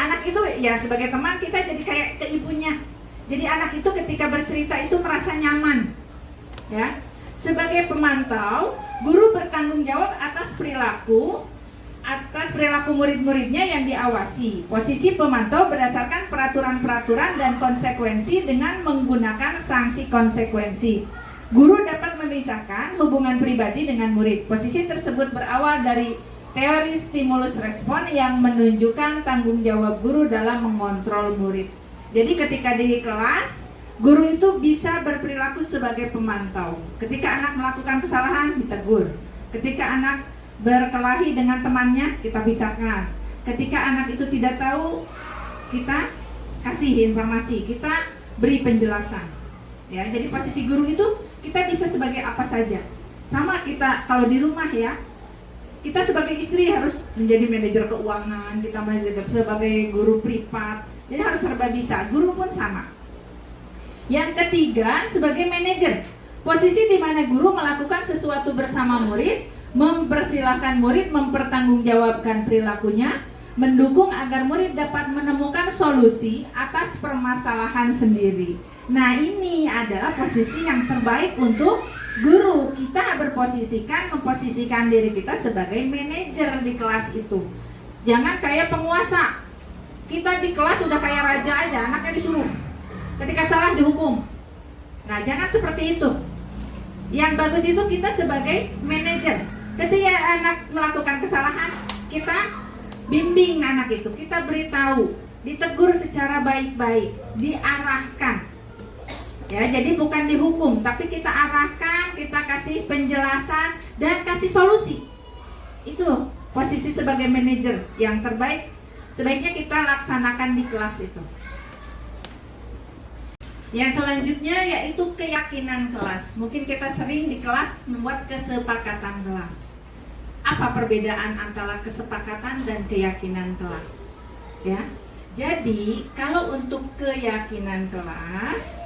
anak itu ya sebagai teman kita jadi kayak ke ibunya. Jadi anak itu ketika bercerita itu merasa nyaman. Ya. Sebagai pemantau, guru bertanggung jawab atas perilaku murid-muridnya yang diawasi. Posisi pemantau berdasarkan peraturan-peraturan dan konsekuensi dengan menggunakan sanksi konsekuensi. Guru dapat memisahkan hubungan pribadi dengan murid. Posisi tersebut berawal dari teori stimulus respon yang menunjukkan tanggung jawab guru dalam mengontrol murid. Jadi ketika di kelas, guru itu bisa berperilaku sebagai pemantau. Ketika anak melakukan kesalahan, ditegur. Ketika anak berkelahi dengan temannya, kita pisahkan. Ketika anak itu tidak tahu, kita kasih informasi, kita beri penjelasan. Ya, jadi posisi guru itu kita bisa sebagai apa saja. Sama kita kalau di rumah ya, kita sebagai istri harus menjadi manajer keuangan, kita sebagai guru privat, jadi harus serba bisa. Guru pun sama. Yang ketiga, sebagai manajer, posisi di mana guru melakukan sesuatu bersama murid, mempersilahkan murid mempertanggungjawabkan perilakunya, mendukung agar murid dapat menemukan solusi atas permasalahan sendiri. Nah ini adalah posisi yang terbaik untuk guru. Kita memposisikan diri kita sebagai manajer di kelas itu. Jangan kayak penguasa. Kita di kelas udah kayak raja aja, anaknya disuruh. Ketika salah dihukum. Nah jangan seperti itu. Yang bagus itu kita sebagai manajer. Ketika anak melakukan kesalahan, kita bimbing anak itu, kita beritahu, ditegur secara baik-baik, diarahkan. Ya, jadi bukan dihukum, tapi kita arahkan, kita kasih penjelasan dan kasih solusi. Itu posisi sebagai manajer yang terbaik. Sebaiknya kita laksanakan di kelas itu. Yang selanjutnya yaitu keyakinan kelas. Mungkin kita sering di kelas membuat kesepakatan kelas. Apa perbedaan antara kesepakatan dan keyakinan kelas? Ya. Jadi, kalau untuk keyakinan kelas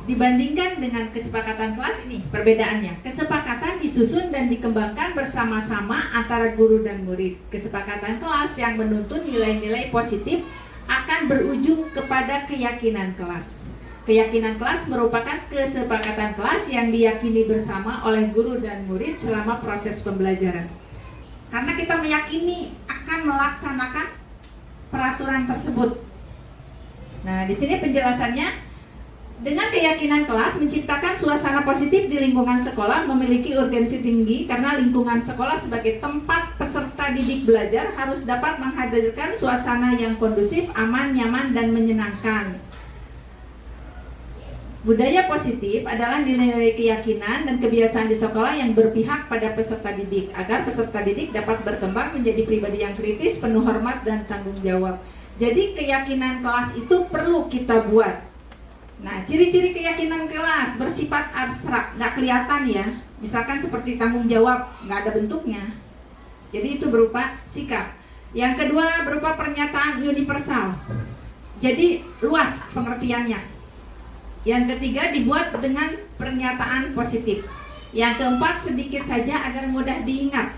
dibandingkan dengan kesepakatan kelas, ini perbedaannya. Kesepakatan disusun dan dikembangkan bersama-sama antara guru dan murid. Kesepakatan kelas yang menuntun nilai-nilai positif akan berujung kepada keyakinan kelas. Keyakinan kelas merupakan kesepakatan kelas yang diyakini bersama oleh guru dan murid selama proses pembelajaran. Karena kita meyakini akan melaksanakan peraturan tersebut. Nah, di sini penjelasannya. Dengan keyakinan kelas menciptakan suasana positif di lingkungan sekolah memiliki urgensi tinggi karena lingkungan sekolah sebagai tempat peserta didik belajar harus dapat menghadirkan suasana yang kondusif, aman, nyaman, dan menyenangkan. Budaya positif adalah nilai keyakinan dan kebiasaan di sekolah yang berpihak pada peserta didik agar peserta didik dapat berkembang menjadi pribadi yang kritis, penuh hormat, dan tanggung jawab. Jadi keyakinan kelas itu perlu kita buat. Nah, ciri-ciri keyakinan kelas bersifat abstrak, nggak kelihatan ya. Misalkan seperti tanggung jawab, nggak ada bentuknya. Jadi itu berupa sikap. Yang kedua berupa pernyataan universal. Jadi luas pengertiannya. Yang ketiga dibuat dengan pernyataan positif. Yang keempat sedikit saja agar mudah diingat.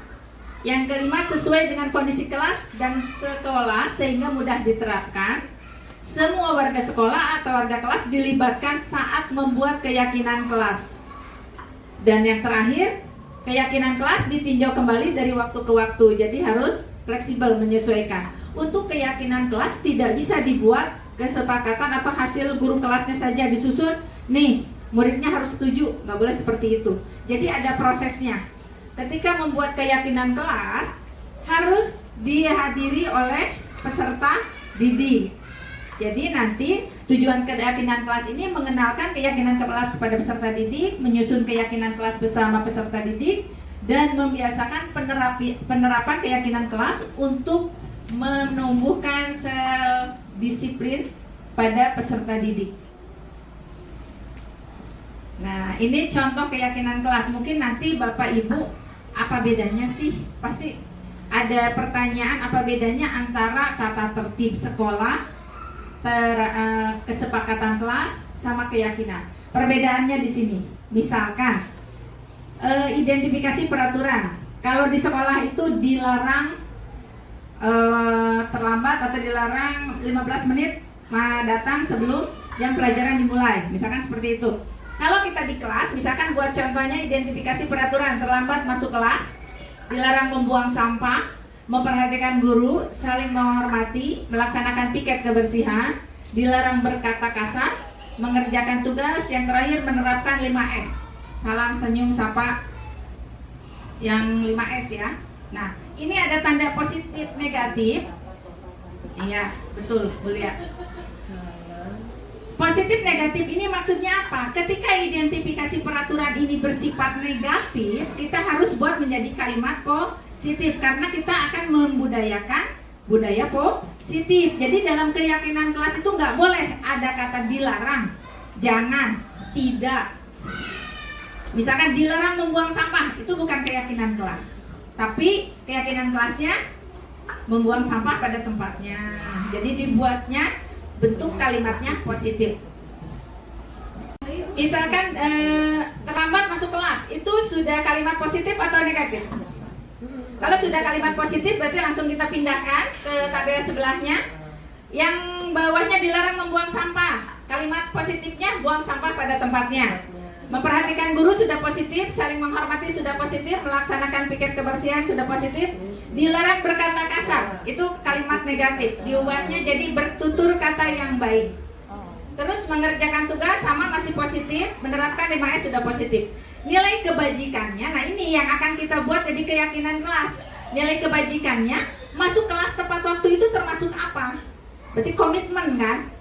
Yang kelima sesuai dengan kondisi kelas dan sekolah sehingga mudah diterapkan. Semua warga sekolah atau warga kelas dilibatkan saat membuat keyakinan kelas. Dan yang terakhir, keyakinan kelas ditinjau kembali dari waktu ke waktu. Jadi harus fleksibel menyesuaikan. Untuk keyakinan kelas tidak bisa dibuat kesepakatan atau hasil guru kelasnya saja disusun. Nih, muridnya harus setuju, nggak boleh seperti itu. Jadi ada prosesnya. Ketika membuat keyakinan kelas harus dihadiri oleh peserta didik. Jadi nanti tujuan keyakinan kelas ini mengenalkan keyakinan kelas kepada peserta didik, menyusun keyakinan kelas bersama peserta didik, dan membiasakan penerapan keyakinan kelas untuk menumbuhkan sel disiplin pada peserta didik. Nah, ini contoh keyakinan kelas. Mungkin nanti Bapak Ibu, apa bedanya sih? Pasti ada pertanyaan, apa bedanya antara tata tertib sekolah, kesepakatan kelas, sama keyakinan. Perbedaannya di sini. Misalkan identifikasi peraturan. Kalau di sekolah itu dilarang terlambat atau dilarang 15 menit datang sebelum jam pelajaran dimulai. Misalkan seperti itu. Kalau kita di kelas, misalkan buat contohnya identifikasi peraturan, terlambat masuk kelas, dilarang membuang sampah, memperhatikan guru, saling menghormati, melaksanakan piket kebersihan, dilarang berkata kasar, mengerjakan tugas, yang terakhir menerapkan 5S. Salam, senyum, sapa, yang 5S ya. Nah, ini ada tanda positif negatif. Iya, betul, Bu Lia. Positif negatif ini maksudnya apa? Ketika identifikasi peraturan ini bersifat negatif, kita harus buat menjadi kalimat positif karena kita akan membudayakan budaya positif. Jadi dalam keyakinan kelas itu nggak boleh ada kata dilarang, jangan, tidak. Misalkan dilarang membuang sampah, itu bukan keyakinan kelas. Tapi keyakinan kelasnya membuang sampah pada tempatnya. Jadi dibuatnya bentuk kalimatnya positif. Misalkan terlambat masuk kelas, itu sudah kalimat positif atau negatif? Kalau sudah kalimat positif berarti langsung kita pindahkan ke tabel sebelahnya. Yang bawahnya dilarang membuang sampah. Kalimat positifnya buang sampah pada tempatnya. Memperhatikan guru sudah positif, saling menghormati sudah positif, melaksanakan piket kebersihan sudah positif. Dilarang berkata kasar, itu kalimat negatif. Diubahnya jadi bertutur kata yang baik. Terus mengerjakan tugas sama masih positif, menerapkan 5S sudah positif. Nilai kebajikannya, nah ini yang akan kita buat jadi keyakinan kelas. Nilai kebajikannya, masuk kelas tepat waktu itu termasuk apa? Berarti komitmen kan?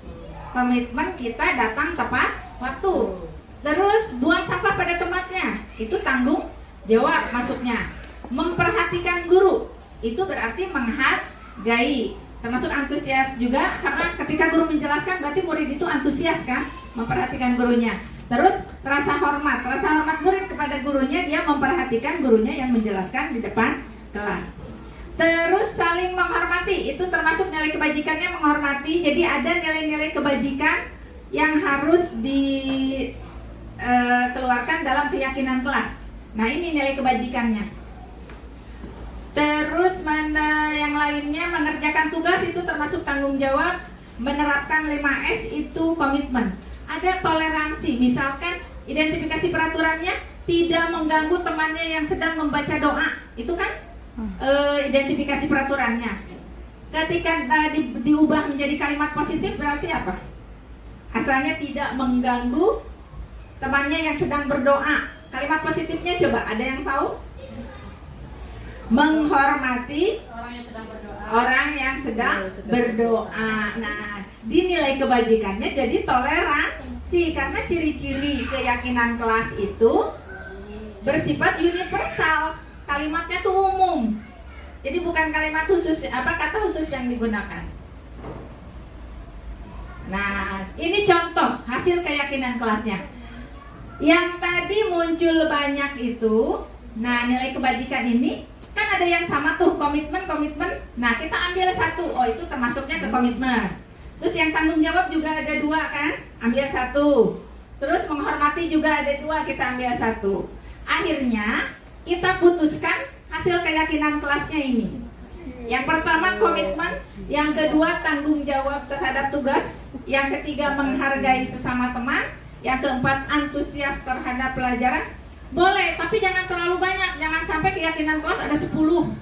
Komitmen kita datang tepat waktu. Terus buang sampah pada tempatnya, itu tanggung jawab masuknya. Memperhatikan guru, itu berarti menghargai, termasuk antusias juga, karena ketika guru menjelaskan berarti murid itu antusias kan, memperhatikan gurunya. Terus rasa hormat murid kepada gurunya, dia memperhatikan gurunya yang menjelaskan di depan kelas. Terus saling menghormati, itu termasuk nilai kebajikannya menghormati. Jadi ada nilai-nilai kebajikan yang harus dikeluarkan dalam keyakinan kelas. Nah ini nilai kebajikannya. Terus mana yang lainnya, mengerjakan tugas itu termasuk tanggung jawab, menerapkan 5S itu komitmen. Ada toleransi, misalkan identifikasi peraturannya tidak mengganggu temannya yang sedang membaca doa, itu kan identifikasi peraturannya. Ketika diubah menjadi kalimat positif berarti apa? Asalnya tidak mengganggu temannya yang sedang berdoa. Kalimat positifnya coba ada yang tahu? Menghormati orang yang sedang berdoa. Nah, dinilai kebajikannya jadi toleransi, karena ciri-ciri keyakinan kelas itu bersifat universal. Kalimatnya tuh umum. Jadi bukan kalimat khusus, kata khusus yang digunakan. Nah, ini contoh hasil keyakinan kelasnya. Yang tadi muncul banyak itu, nah nilai kebajikan ini kan ada yang sama tuh, komitmen. Nah kita ambil satu, oh itu termasuknya ke komitmen. Terus yang tanggung jawab juga ada 2 kan, ambil 1. Terus menghormati juga ada 2, kita ambil 1. Akhirnya kita putuskan hasil keyakinan kelasnya ini. Yang pertama komitmen, yang kedua tanggung jawab terhadap tugas, yang ketiga menghargai sesama teman, yang keempat antusias terhadap pelajaran. Boleh, tapi jangan terlalu banyak, jangan sampai keyakinan kelas ada 10.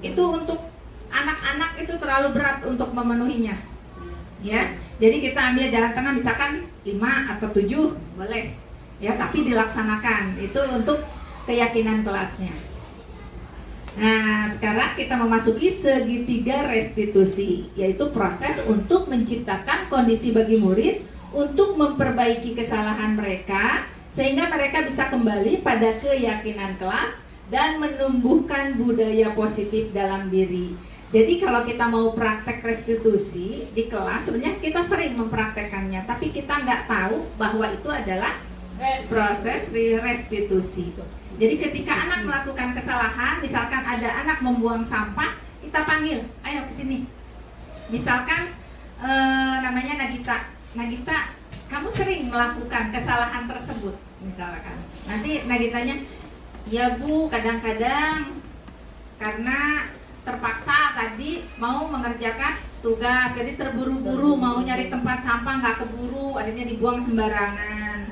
Itu untuk anak-anak itu terlalu berat untuk memenuhinya. Ya, jadi kita ambil jalan tengah, misalkan 5 atau 7 boleh. Ya, tapi dilaksanakan. Itu untuk keyakinan kelasnya. Nah, sekarang kita memasuki segitiga restitusi, yaitu proses untuk menciptakan kondisi bagi murid untuk memperbaiki kesalahan mereka sehingga mereka bisa kembali pada keyakinan kelas dan menumbuhkan budaya positif dalam diri. Jadi kalau kita mau praktek restitusi di kelas, sebenarnya kita sering mempraktekannya, tapi kita nggak tahu bahwa itu adalah proses restitusi. Jadi ketika anak melakukan kesalahan, misalkan ada anak membuang sampah, kita panggil, ayo ke sini. Misalkan namanya Nagita, kamu sering melakukan kesalahan tersebut, misalkan. Nanti Nagitanya, ya Bu, kadang-kadang karena terpaksa tadi mau mengerjakan tugas, jadi terburu-buru mau nyari tempat sampah nggak keburu, akhirnya dibuang sembarangan.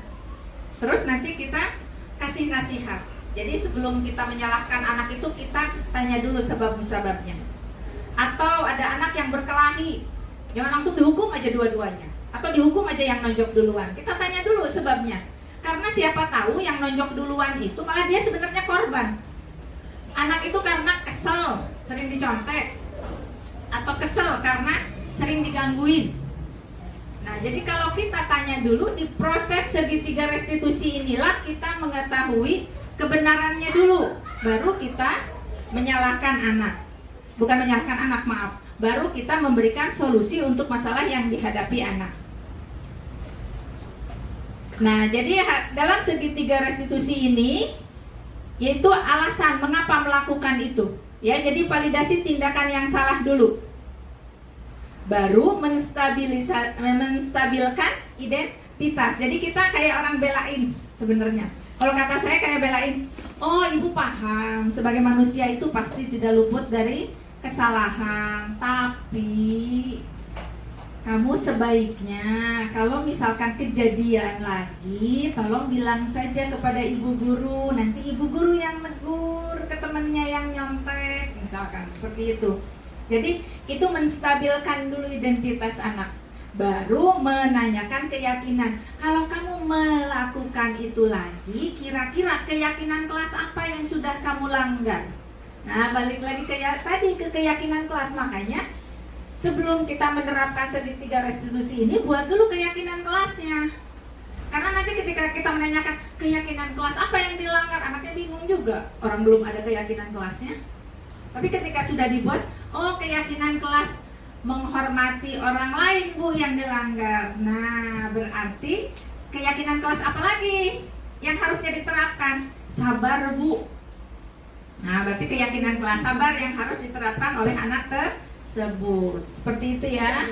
Terus nanti kita kasih nasihat. Jadi sebelum kita menyalahkan anak itu, kita tanya dulu sebab-musababnya. Atau ada anak yang berkelahi, jangan langsung dihukum aja dua-duanya, atau dihukum aja yang nonjok duluan. Kita tanya dulu sebabnya. Karena siapa tahu yang nonjok duluan itu malah dia sebenarnya korban. Anak itu karena kesel, sering dicontek, atau kesel karena sering digangguin. Nah, jadi kalau kita tanya dulu di proses segitiga restitusi inilah kita mengetahui kebenarannya dulu, baru kita menyalahkan anak. Bukan menyalahkan anak, maaf. Baru kita memberikan solusi untuk masalah yang dihadapi anak. Nah, jadi dalam segitiga restitusi ini yaitu alasan mengapa melakukan itu. Ya, jadi validasi tindakan yang salah dulu. Baru menstabilkan identitas. Jadi kita kayak orang belain sebenarnya. Kalau kata saya kayak belain, oh ibu paham, sebagai manusia itu pasti tidak luput dari kesalahan. Tapi kamu sebaiknya kalau misalkan kejadian lagi, tolong bilang saja kepada ibu guru. Nanti ibu guru yang menegur ke temannya yang nyontek, misalkan seperti itu. Jadi itu menstabilkan dulu identitas anak. Baru menanyakan keyakinan. Kalau kamu melakukan itu lagi, kira-kira keyakinan kelas apa yang sudah kamu langgar? Nah, balik lagi ke keyakinan kelas. Makanya sebelum kita menerapkan segitiga restitusi ini, buat dulu keyakinan kelasnya. Karena nanti ketika kita menanyakan keyakinan kelas apa yang dilanggar, anaknya bingung juga. Orang belum ada keyakinan kelasnya. Tapi ketika sudah dibuat, oh keyakinan kelas menghormati orang lain Bu yang dilanggar. Nah, berarti keyakinan kelas apa lagi yang harusnya diterapkan? Sabar Bu. Nah, berarti keyakinan kelas sabar yang harus diterapkan oleh anak tersebut. Seperti itu ya.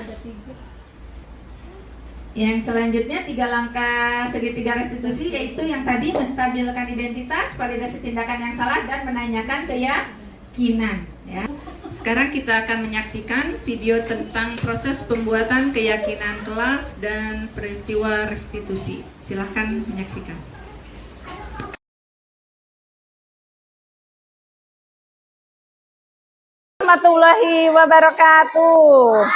Yang selanjutnya 3 langkah segitiga restitusi, yaitu yang tadi menstabilkan identitas, validasi tindakan yang salah, dan menanyakan keyakinan ya. Sekarang kita akan menyaksikan video tentang proses pembuatan keyakinan kelas dan peristiwa restitusi. Silahkan menyaksikan. Warahmatullahi wabarakatuh.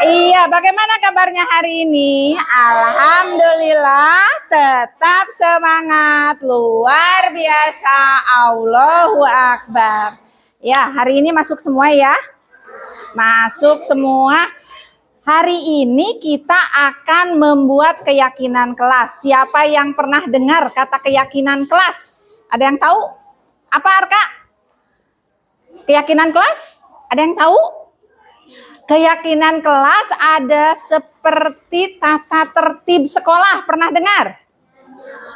Iya, bagaimana kabarnya hari ini? Alhamdulillah, tetap semangat, luar biasa, Allahu Akbar. Ya, hari ini masuk semua ya. Masuk semua. Hari ini kita akan membuat keyakinan kelas. Siapa yang pernah dengar kata keyakinan kelas? Ada yang tahu? Apa Arka? Keyakinan kelas? Ada yang tahu? Keyakinan kelas ada seperti tata tertib sekolah. Pernah dengar?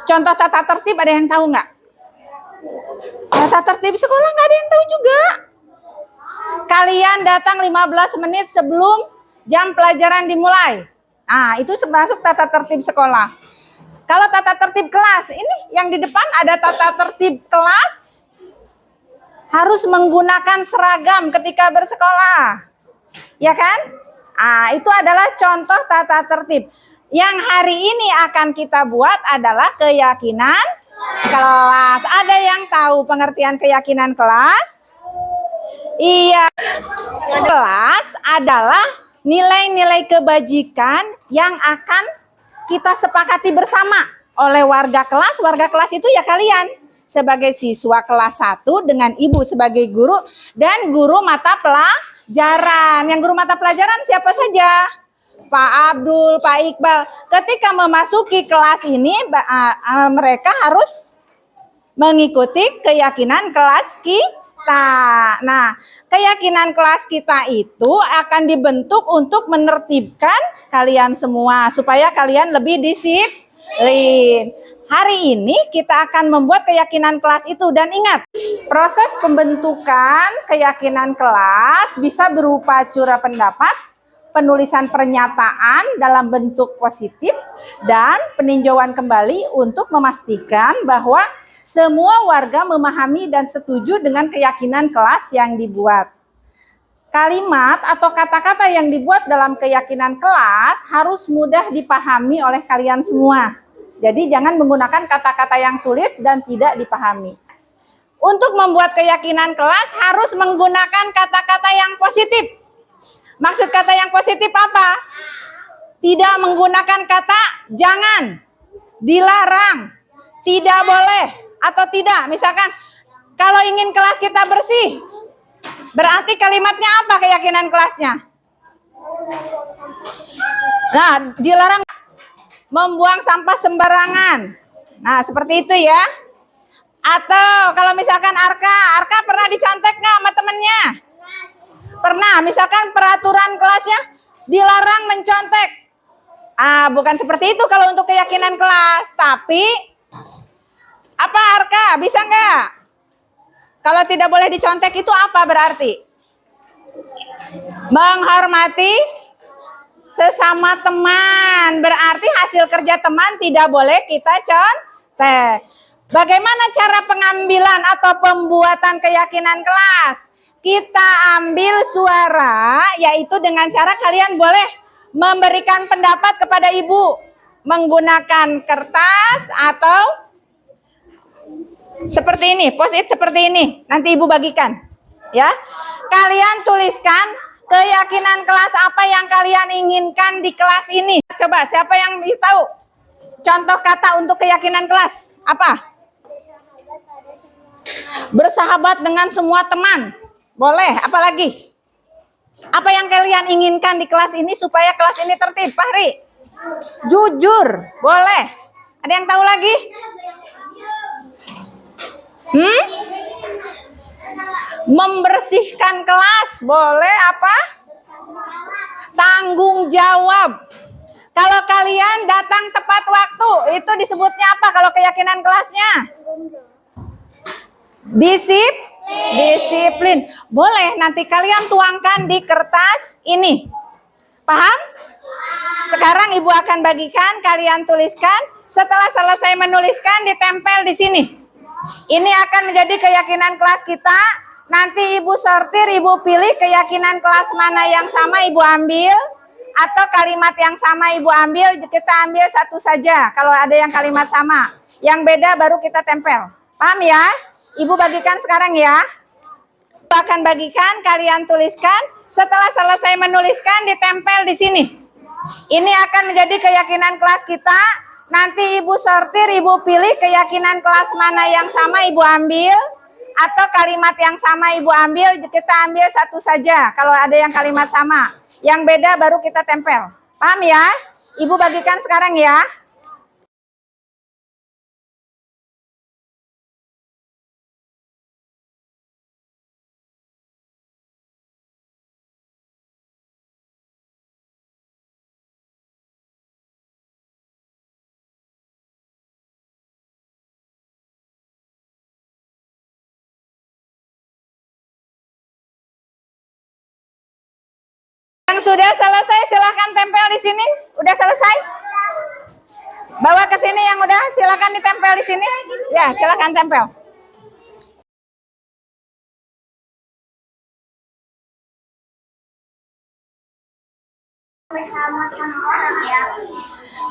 Contoh tata tertib ada yang tahu nggak? Tata tertib sekolah nggak ada yang tahu juga. Kalian datang 15 menit sebelum jam pelajaran dimulai. Nah, itu masuk tata tertib sekolah. Kalau tata tertib kelas, ini yang di depan ada tata tertib kelas. Harus menggunakan seragam ketika bersekolah. Ya kan? Ah, itu adalah contoh tata tertib. Yang hari ini akan kita buat adalah keyakinan kelas. Ada yang tahu pengertian keyakinan kelas? Iya. Kelas adalah nilai-nilai kebajikan yang akan kita sepakati bersama oleh warga kelas. Warga kelas itu ya kalian sebagai siswa kelas 1 dengan ibu sebagai guru dan guru mata pelajaran. Yang guru mata pelajaran siapa saja? Pak Abdul, Pak Iqbal. Ketika memasuki kelas ini mereka harus mengikuti keyakinan kelas kita. Nah, keyakinan kelas kita itu akan dibentuk untuk menertibkan kalian semua supaya kalian lebih disiplin. Hari ini kita akan membuat keyakinan kelas itu dan ingat, proses pembentukan keyakinan kelas bisa berupa curah pendapat, penulisan pernyataan dalam bentuk positif, dan peninjauan kembali untuk memastikan bahwa semua warga memahami dan setuju dengan keyakinan kelas yang dibuat. Kalimat atau kata-kata yang dibuat dalam keyakinan kelas harus mudah dipahami oleh kalian semua. Jadi jangan menggunakan kata-kata yang sulit dan tidak dipahami. Untuk membuat keyakinan kelas harus menggunakan kata-kata yang positif. Maksud kata yang positif apa? Tidak menggunakan kata jangan, dilarang, tidak boleh, atau tidak. Misalkan kalau ingin kelas kita bersih, berarti kalimatnya apa keyakinan kelasnya? Nah, dilarang membuang sampah sembarangan. Nah, seperti itu ya. Atau kalau misalkan Arka pernah dicontek nggak sama temennya? Pernah. Misalkan peraturan kelasnya dilarang mencontek. Bukan seperti itu kalau untuk keyakinan kelas. Tapi apa Arka? Bisa nggak? Kalau tidak boleh dicontek itu apa berarti? Menghormati sesama teman. Berarti hasil kerja teman tidak boleh kita contek. Bagaimana cara pengambilan atau pembuatan keyakinan kelas? Kita ambil suara, yaitu dengan cara kalian boleh memberikan pendapat kepada ibu. Menggunakan kertas atau seperti ini, post-it seperti ini. Nanti ibu bagikan. Ya, kalian tuliskan keyakinan kelas apa yang kalian inginkan di kelas ini. Coba, siapa yang tahu? Contoh kata untuk keyakinan kelas, apa? Bersahabat dengan semua teman. Boleh, apalagi? Apa yang kalian inginkan di kelas ini supaya kelas ini tertib, Fahri? Jujur, boleh. Ada yang tahu lagi? Membersihkan kelas, boleh apa? Tanggung jawab. Kalau kalian datang tepat waktu, itu disebutnya apa kalau keyakinan kelasnya? Disiplin. Boleh nanti kalian tuangkan di kertas ini. Paham? Sekarang ibu akan bagikan, kalian tuliskan. Setelah selesai menuliskan, ditempel di sini. Ini akan menjadi keyakinan kelas kita. Nanti ibu sortir, ibu pilih keyakinan kelas mana yang sama ibu ambil. Atau kalimat yang sama ibu ambil, kita ambil satu saja. Kalau ada yang kalimat sama. Yang beda baru kita tempel. Paham ya? Ibu bagikan sekarang ya. Ibu akan bagikan, kalian tuliskan. Setelah selesai menuliskan, ditempel di sini. Ini akan menjadi keyakinan kelas kita. Nanti ibu sortir, ibu pilih keyakinan kelas mana yang sama ibu ambil. Atau kalimat yang sama ibu ambil, kita ambil satu saja. Kalau ada yang kalimat sama. Yang beda baru kita tempel. Paham ya? Ibu bagikan sekarang ya. sudah selesai silahkan tempel di sini. Udah selesai? Bawa ke sini yang udah, silahkan ditempel di sini. Ya, silahkan tempel.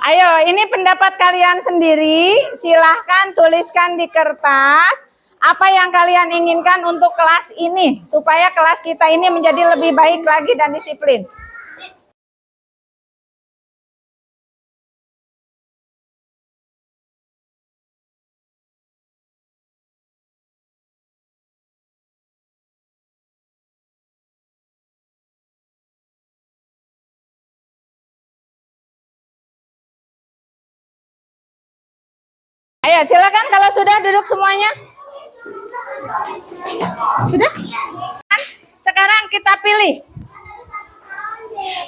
Ayo, ini pendapat kalian sendiri. Silahkan tuliskan di kertas apa yang kalian inginkan untuk kelas ini, supaya kelas kita ini menjadi lebih baik lagi dan disiplin. Ayo, silakan kalau sudah duduk semuanya. Sudah? Sekarang kita pilih.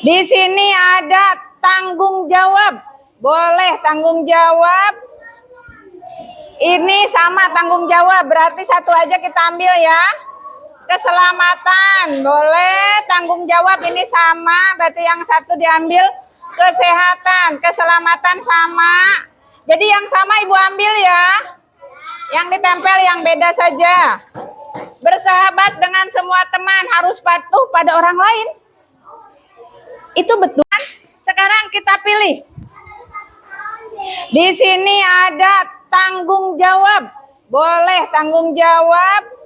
Di sini ada tanggung jawab. Boleh tanggung jawab. Ini sama tanggung jawab, berarti satu aja kita ambil ya. Keselamatan, boleh tanggung jawab ini sama, berarti yang satu diambil. Kesehatan, keselamatan sama. Jadi yang sama ibu ambil ya. Yang ditempel yang beda saja. Bersahabat dengan semua teman, harus patuh pada orang lain. Itu betul. Sekarang kita pilih. Di sini ada tanggung jawab. Boleh tanggung jawab.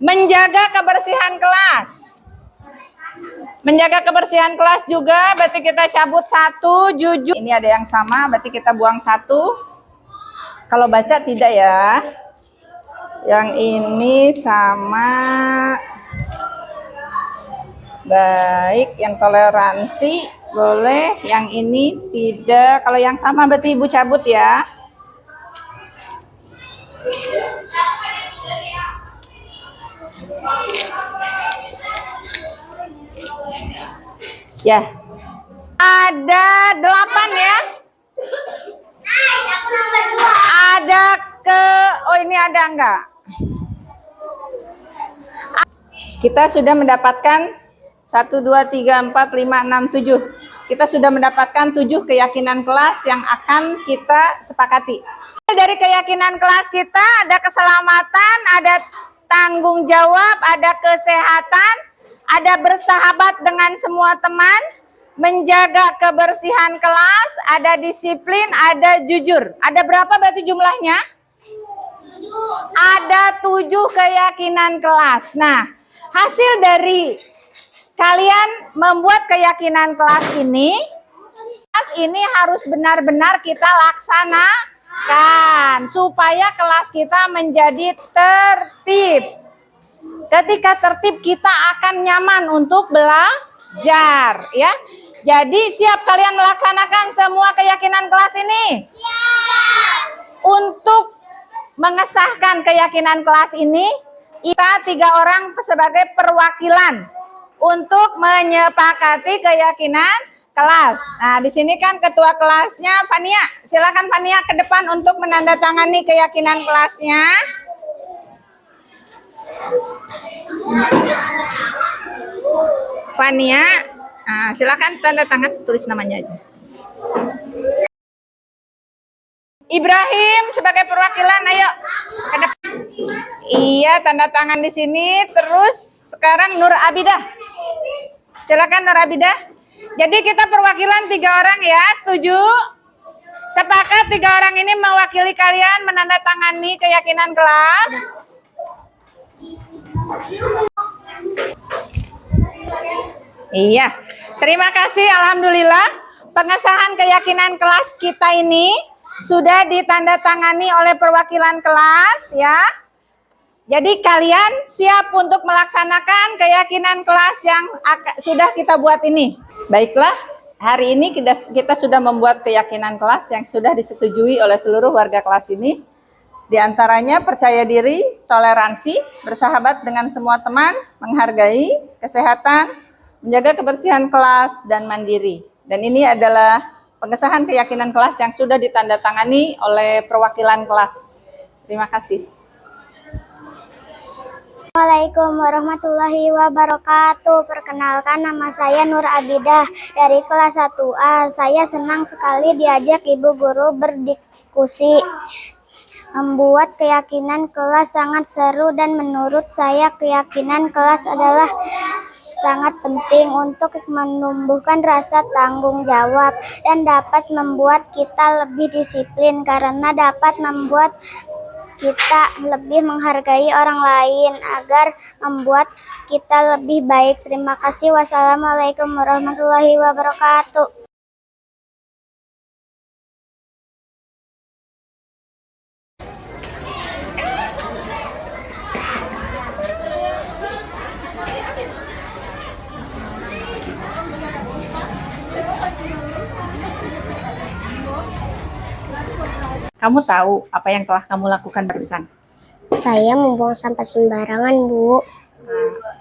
Menjaga kebersihan kelas. Menjaga kebersihan kelas juga, berarti kita cabut satu, jujur. Ini ada yang sama, berarti kita buang satu. Kalau baca tidak ya. Yang ini sama. Baik, yang toleransi boleh, yang ini tidak. Kalau yang sama berarti ibu cabut ya. Ya, ada 8 ya. Ada oh ini ada enggak? Kita sudah mendapatkan 1, 2, 3, 4, 5, 6, 7. Kita sudah mendapatkan 7 keyakinan kelas yang akan kita sepakati. Dari keyakinan kelas kita ada keselamatan, ada tanggung jawab, ada kesehatan, ada bersahabat dengan semua teman, menjaga kebersihan kelas, ada disiplin, ada jujur. Ada berapa berarti jumlahnya? Ada 7 keyakinan kelas. Nah, hasil dari kalian membuat keyakinan kelas ini harus benar-benar kita laksanakan supaya kelas kita menjadi tertib. Ketika tertib kita akan nyaman untuk belajar ya. Jadi siap kalian melaksanakan semua keyakinan kelas ini? Siap. Untuk mengesahkan keyakinan kelas ini, kita 3 orang sebagai perwakilan untuk menyepakati keyakinan kelas. Nah, di sini kan ketua kelasnya Fania. Silakan Fania ke depan untuk menandatangani keyakinan kelasnya. Fania, silakan tanda tangan, tulis namanya aja. Ibrahim sebagai perwakilan, ayo ke depan. Iya, tanda tangan di sini. Terus sekarang Nur Abidah. Silakan Nur Abidah. Jadi kita perwakilan 3 orang ya, setuju? Sepakat 3 orang ini mewakili kalian menandatangani keyakinan kelas. Iya, terima kasih. Alhamdulillah pengesahan keyakinan kelas kita ini sudah ditandatangani oleh perwakilan kelas ya. Jadi kalian siap untuk melaksanakan keyakinan kelas yang sudah kita buat ini. Baiklah, hari ini kita sudah membuat keyakinan kelas yang sudah disetujui oleh seluruh warga kelas ini. Di antaranya percaya diri, toleransi, bersahabat dengan semua teman, menghargai, kesehatan, menjaga kebersihan kelas, dan mandiri. Dan ini adalah pengesahan keyakinan kelas yang sudah ditandatangani oleh perwakilan kelas. Terima kasih. Assalamualaikum warahmatullahi wabarakatuh. Perkenalkan, nama saya Nur Abidah dari kelas 1A. Saya senang sekali diajak ibu guru berdiskusi. Membuat keyakinan kelas sangat seru dan menurut saya keyakinan kelas adalah sangat penting untuk menumbuhkan rasa tanggung jawab dan dapat membuat kita lebih disiplin karena dapat membuat kita lebih menghargai orang lain agar membuat kita lebih baik. Terima kasih. Wassalamualaikum warahmatullahi wabarakatuh. Kamu tahu apa yang telah kamu lakukan barusan? Saya membuang sampah sembarangan, Bu.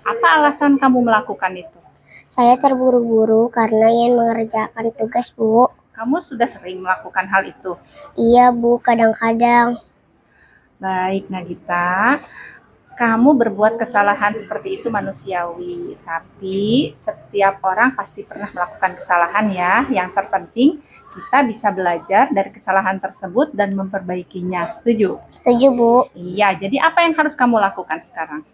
Apa alasan kamu melakukan itu? Saya terburu-buru karena ingin mengerjakan tugas, Bu. Kamu sudah sering melakukan hal itu? Iya, Bu, kadang-kadang. Baik, Nagita. Kamu berbuat kesalahan seperti itu manusiawi, tapi setiap orang pasti pernah melakukan kesalahan ya. Yang terpenting kita bisa belajar dari kesalahan tersebut dan memperbaikinya. Setuju? Setuju, Bu. Iya, jadi apa yang harus kamu lakukan sekarang?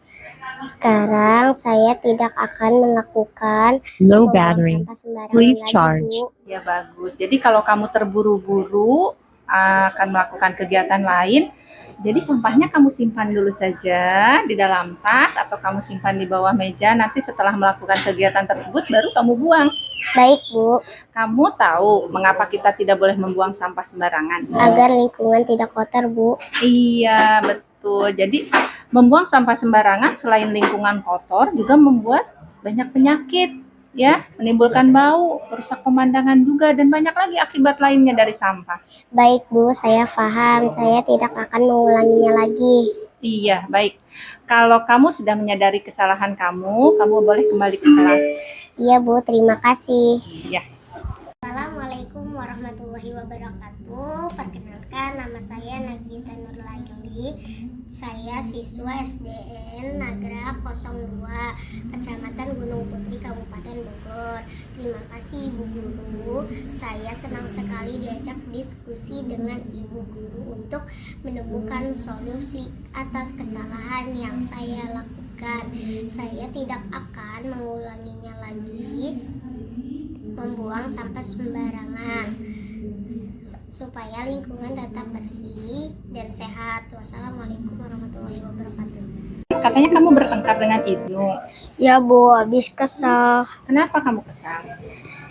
Sekarang saya tidak akan melakukan Low membuang battery. sampah sembarangan Please lagi, charge. Bu. Ya bagus. Jadi kalau kamu terburu-buru akan melakukan kegiatan lain, jadi sampahnya kamu simpan dulu saja di dalam tas atau kamu simpan di bawah meja. Nanti setelah melakukan kegiatan tersebut baru kamu buang. Baik, Bu. Kamu tahu mengapa kita tidak boleh membuang sampah sembarangan? Agar lingkungan tidak kotor, Bu. Iya, betul. Jadi membuang sampah sembarangan selain lingkungan kotor juga membuat banyak penyakit, ya, menimbulkan bau, merusak pemandangan juga dan banyak lagi akibat lainnya dari sampah. Baik, Bu. Saya paham. Saya tidak akan mengulanginya lagi. Iya, baik. Kalau kamu sudah menyadari kesalahan kamu boleh kembali ke kelas. Iya, Bu. Terima kasih. Iya. Assalamualaikum warahmatullahi wabarakatuh. Perkenalkan, nama saya Nagita Nurlaili. Saya siswa SDN Nagra 02, Kecamatan Gunung Putri, Kabupaten Bogor. Terima kasih Ibu Guru. Saya senang sekali diajak diskusi dengan Ibu Guru untuk menemukan solusi atas kesalahan yang saya lakukan. Saya tidak akan mengulanginya lagi, membuang sampah sembarangan supaya lingkungan tetap bersih dan sehat. Wassalamualaikum warahmatullahi wabarakatuh. Katanya kamu bertengkar dengan Ibnu. Ya, Bu, habis kesal. Kenapa kamu kesal?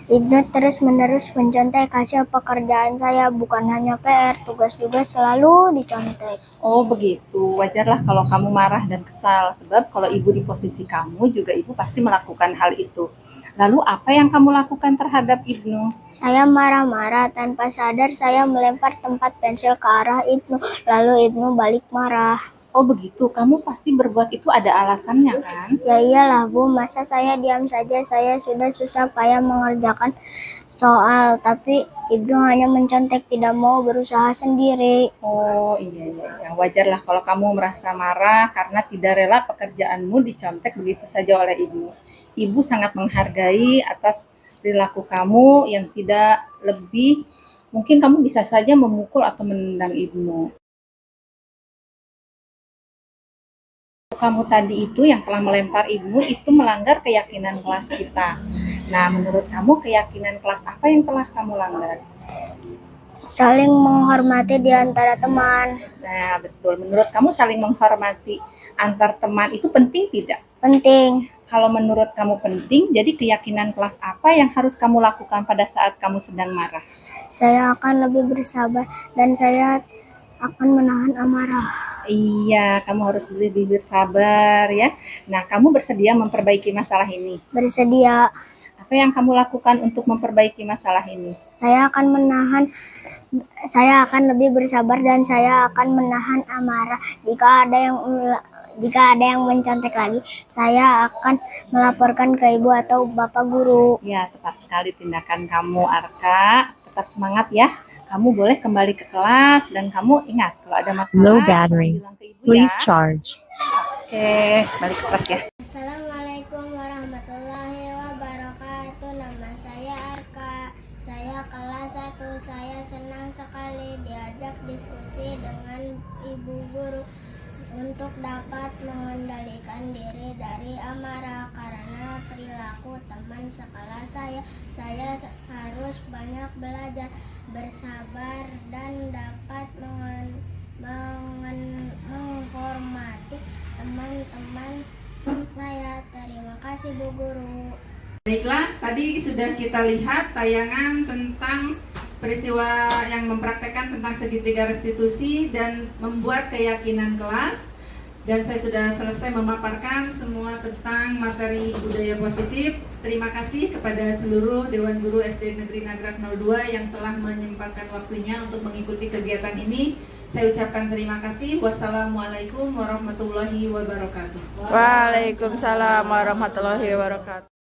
Ibnu terus-menerus mencontek hasil pekerjaan saya, bukan hanya PR, tugas juga selalu dicontek. Oh begitu, wajarlah kalau kamu marah dan kesal. Sebab kalau ibu di posisi kamu juga ibu pasti melakukan hal itu. Lalu apa yang kamu lakukan terhadap Ibnu? Saya marah-marah, tanpa sadar saya melempar tempat pensil ke arah Ibnu, lalu Ibnu balik marah. Oh begitu, kamu pasti berbuat itu ada alasannya kan? Ya iyalah, Bu, masa saya diam saja? Saya sudah susah payah mengerjakan soal, tapi Ibnu hanya mencontek, tidak mau berusaha sendiri. Oh iya, wajarlah kalau kamu merasa marah karena tidak rela pekerjaanmu dicontek begitu saja oleh Ibnu. Ibu sangat menghargai atas perilaku kamu yang tidak lebih, mungkin kamu bisa saja memukul atau menendang Ibnu. Kamu tadi itu yang telah melempar Ibnu itu melanggar keyakinan kelas kita. Nah, menurut kamu keyakinan kelas apa yang telah kamu langgar? Saling menghormati di antara teman. Nah, betul. Menurut kamu saling menghormati antar teman itu penting tidak? Penting. Kalau menurut kamu penting, jadi keyakinan kelas apa yang harus kamu lakukan pada saat kamu sedang marah? Saya akan lebih bersabar dan saya akan menahan amarah. Iya, kamu harus lebih bersabar ya. Nah, kamu bersedia memperbaiki masalah ini? Bersedia. Apa yang kamu lakukan untuk memperbaiki masalah ini? Saya akan lebih bersabar dan saya akan menahan amarah. Jika ada yang mencontek lagi, saya akan melaporkan ke ibu atau bapak guru. Ya, tepat sekali tindakan kamu, Arka. Tetap semangat ya. Kamu boleh kembali ke kelas dan kamu ingat kalau ada masalah, Low battery. bilang ke ibu Please ya. charge. Oke, balik ke kelas ya. Assalamualaikum warahmatullahi wabarakatuh. Nama saya Arka. Saya kelas 1. Saya senang sekali diajak diskusi dengan ibu guru untuk dapat mengendalikan diri dari amarah karena perilaku teman sekelas saya. Saya harus banyak belajar, bersabar dan dapat menghormati teman-teman saya. Terima kasih Bu Guru. Baiklah, tadi sudah kita lihat tayangan tentang peristiwa yang mempraktekkan tentang segitiga restitusi dan membuat keyakinan kelas. Dan saya sudah selesai memaparkan semua tentang materi budaya positif. Terima kasih kepada seluruh Dewan Guru SD Negeri Nagrak 02 yang telah menyempatkan waktunya untuk mengikuti kegiatan ini. Saya ucapkan terima kasih. Wassalamualaikum warahmatullahi wabarakatuh. Waalaikumsalam warahmatullahi wabarakatuh.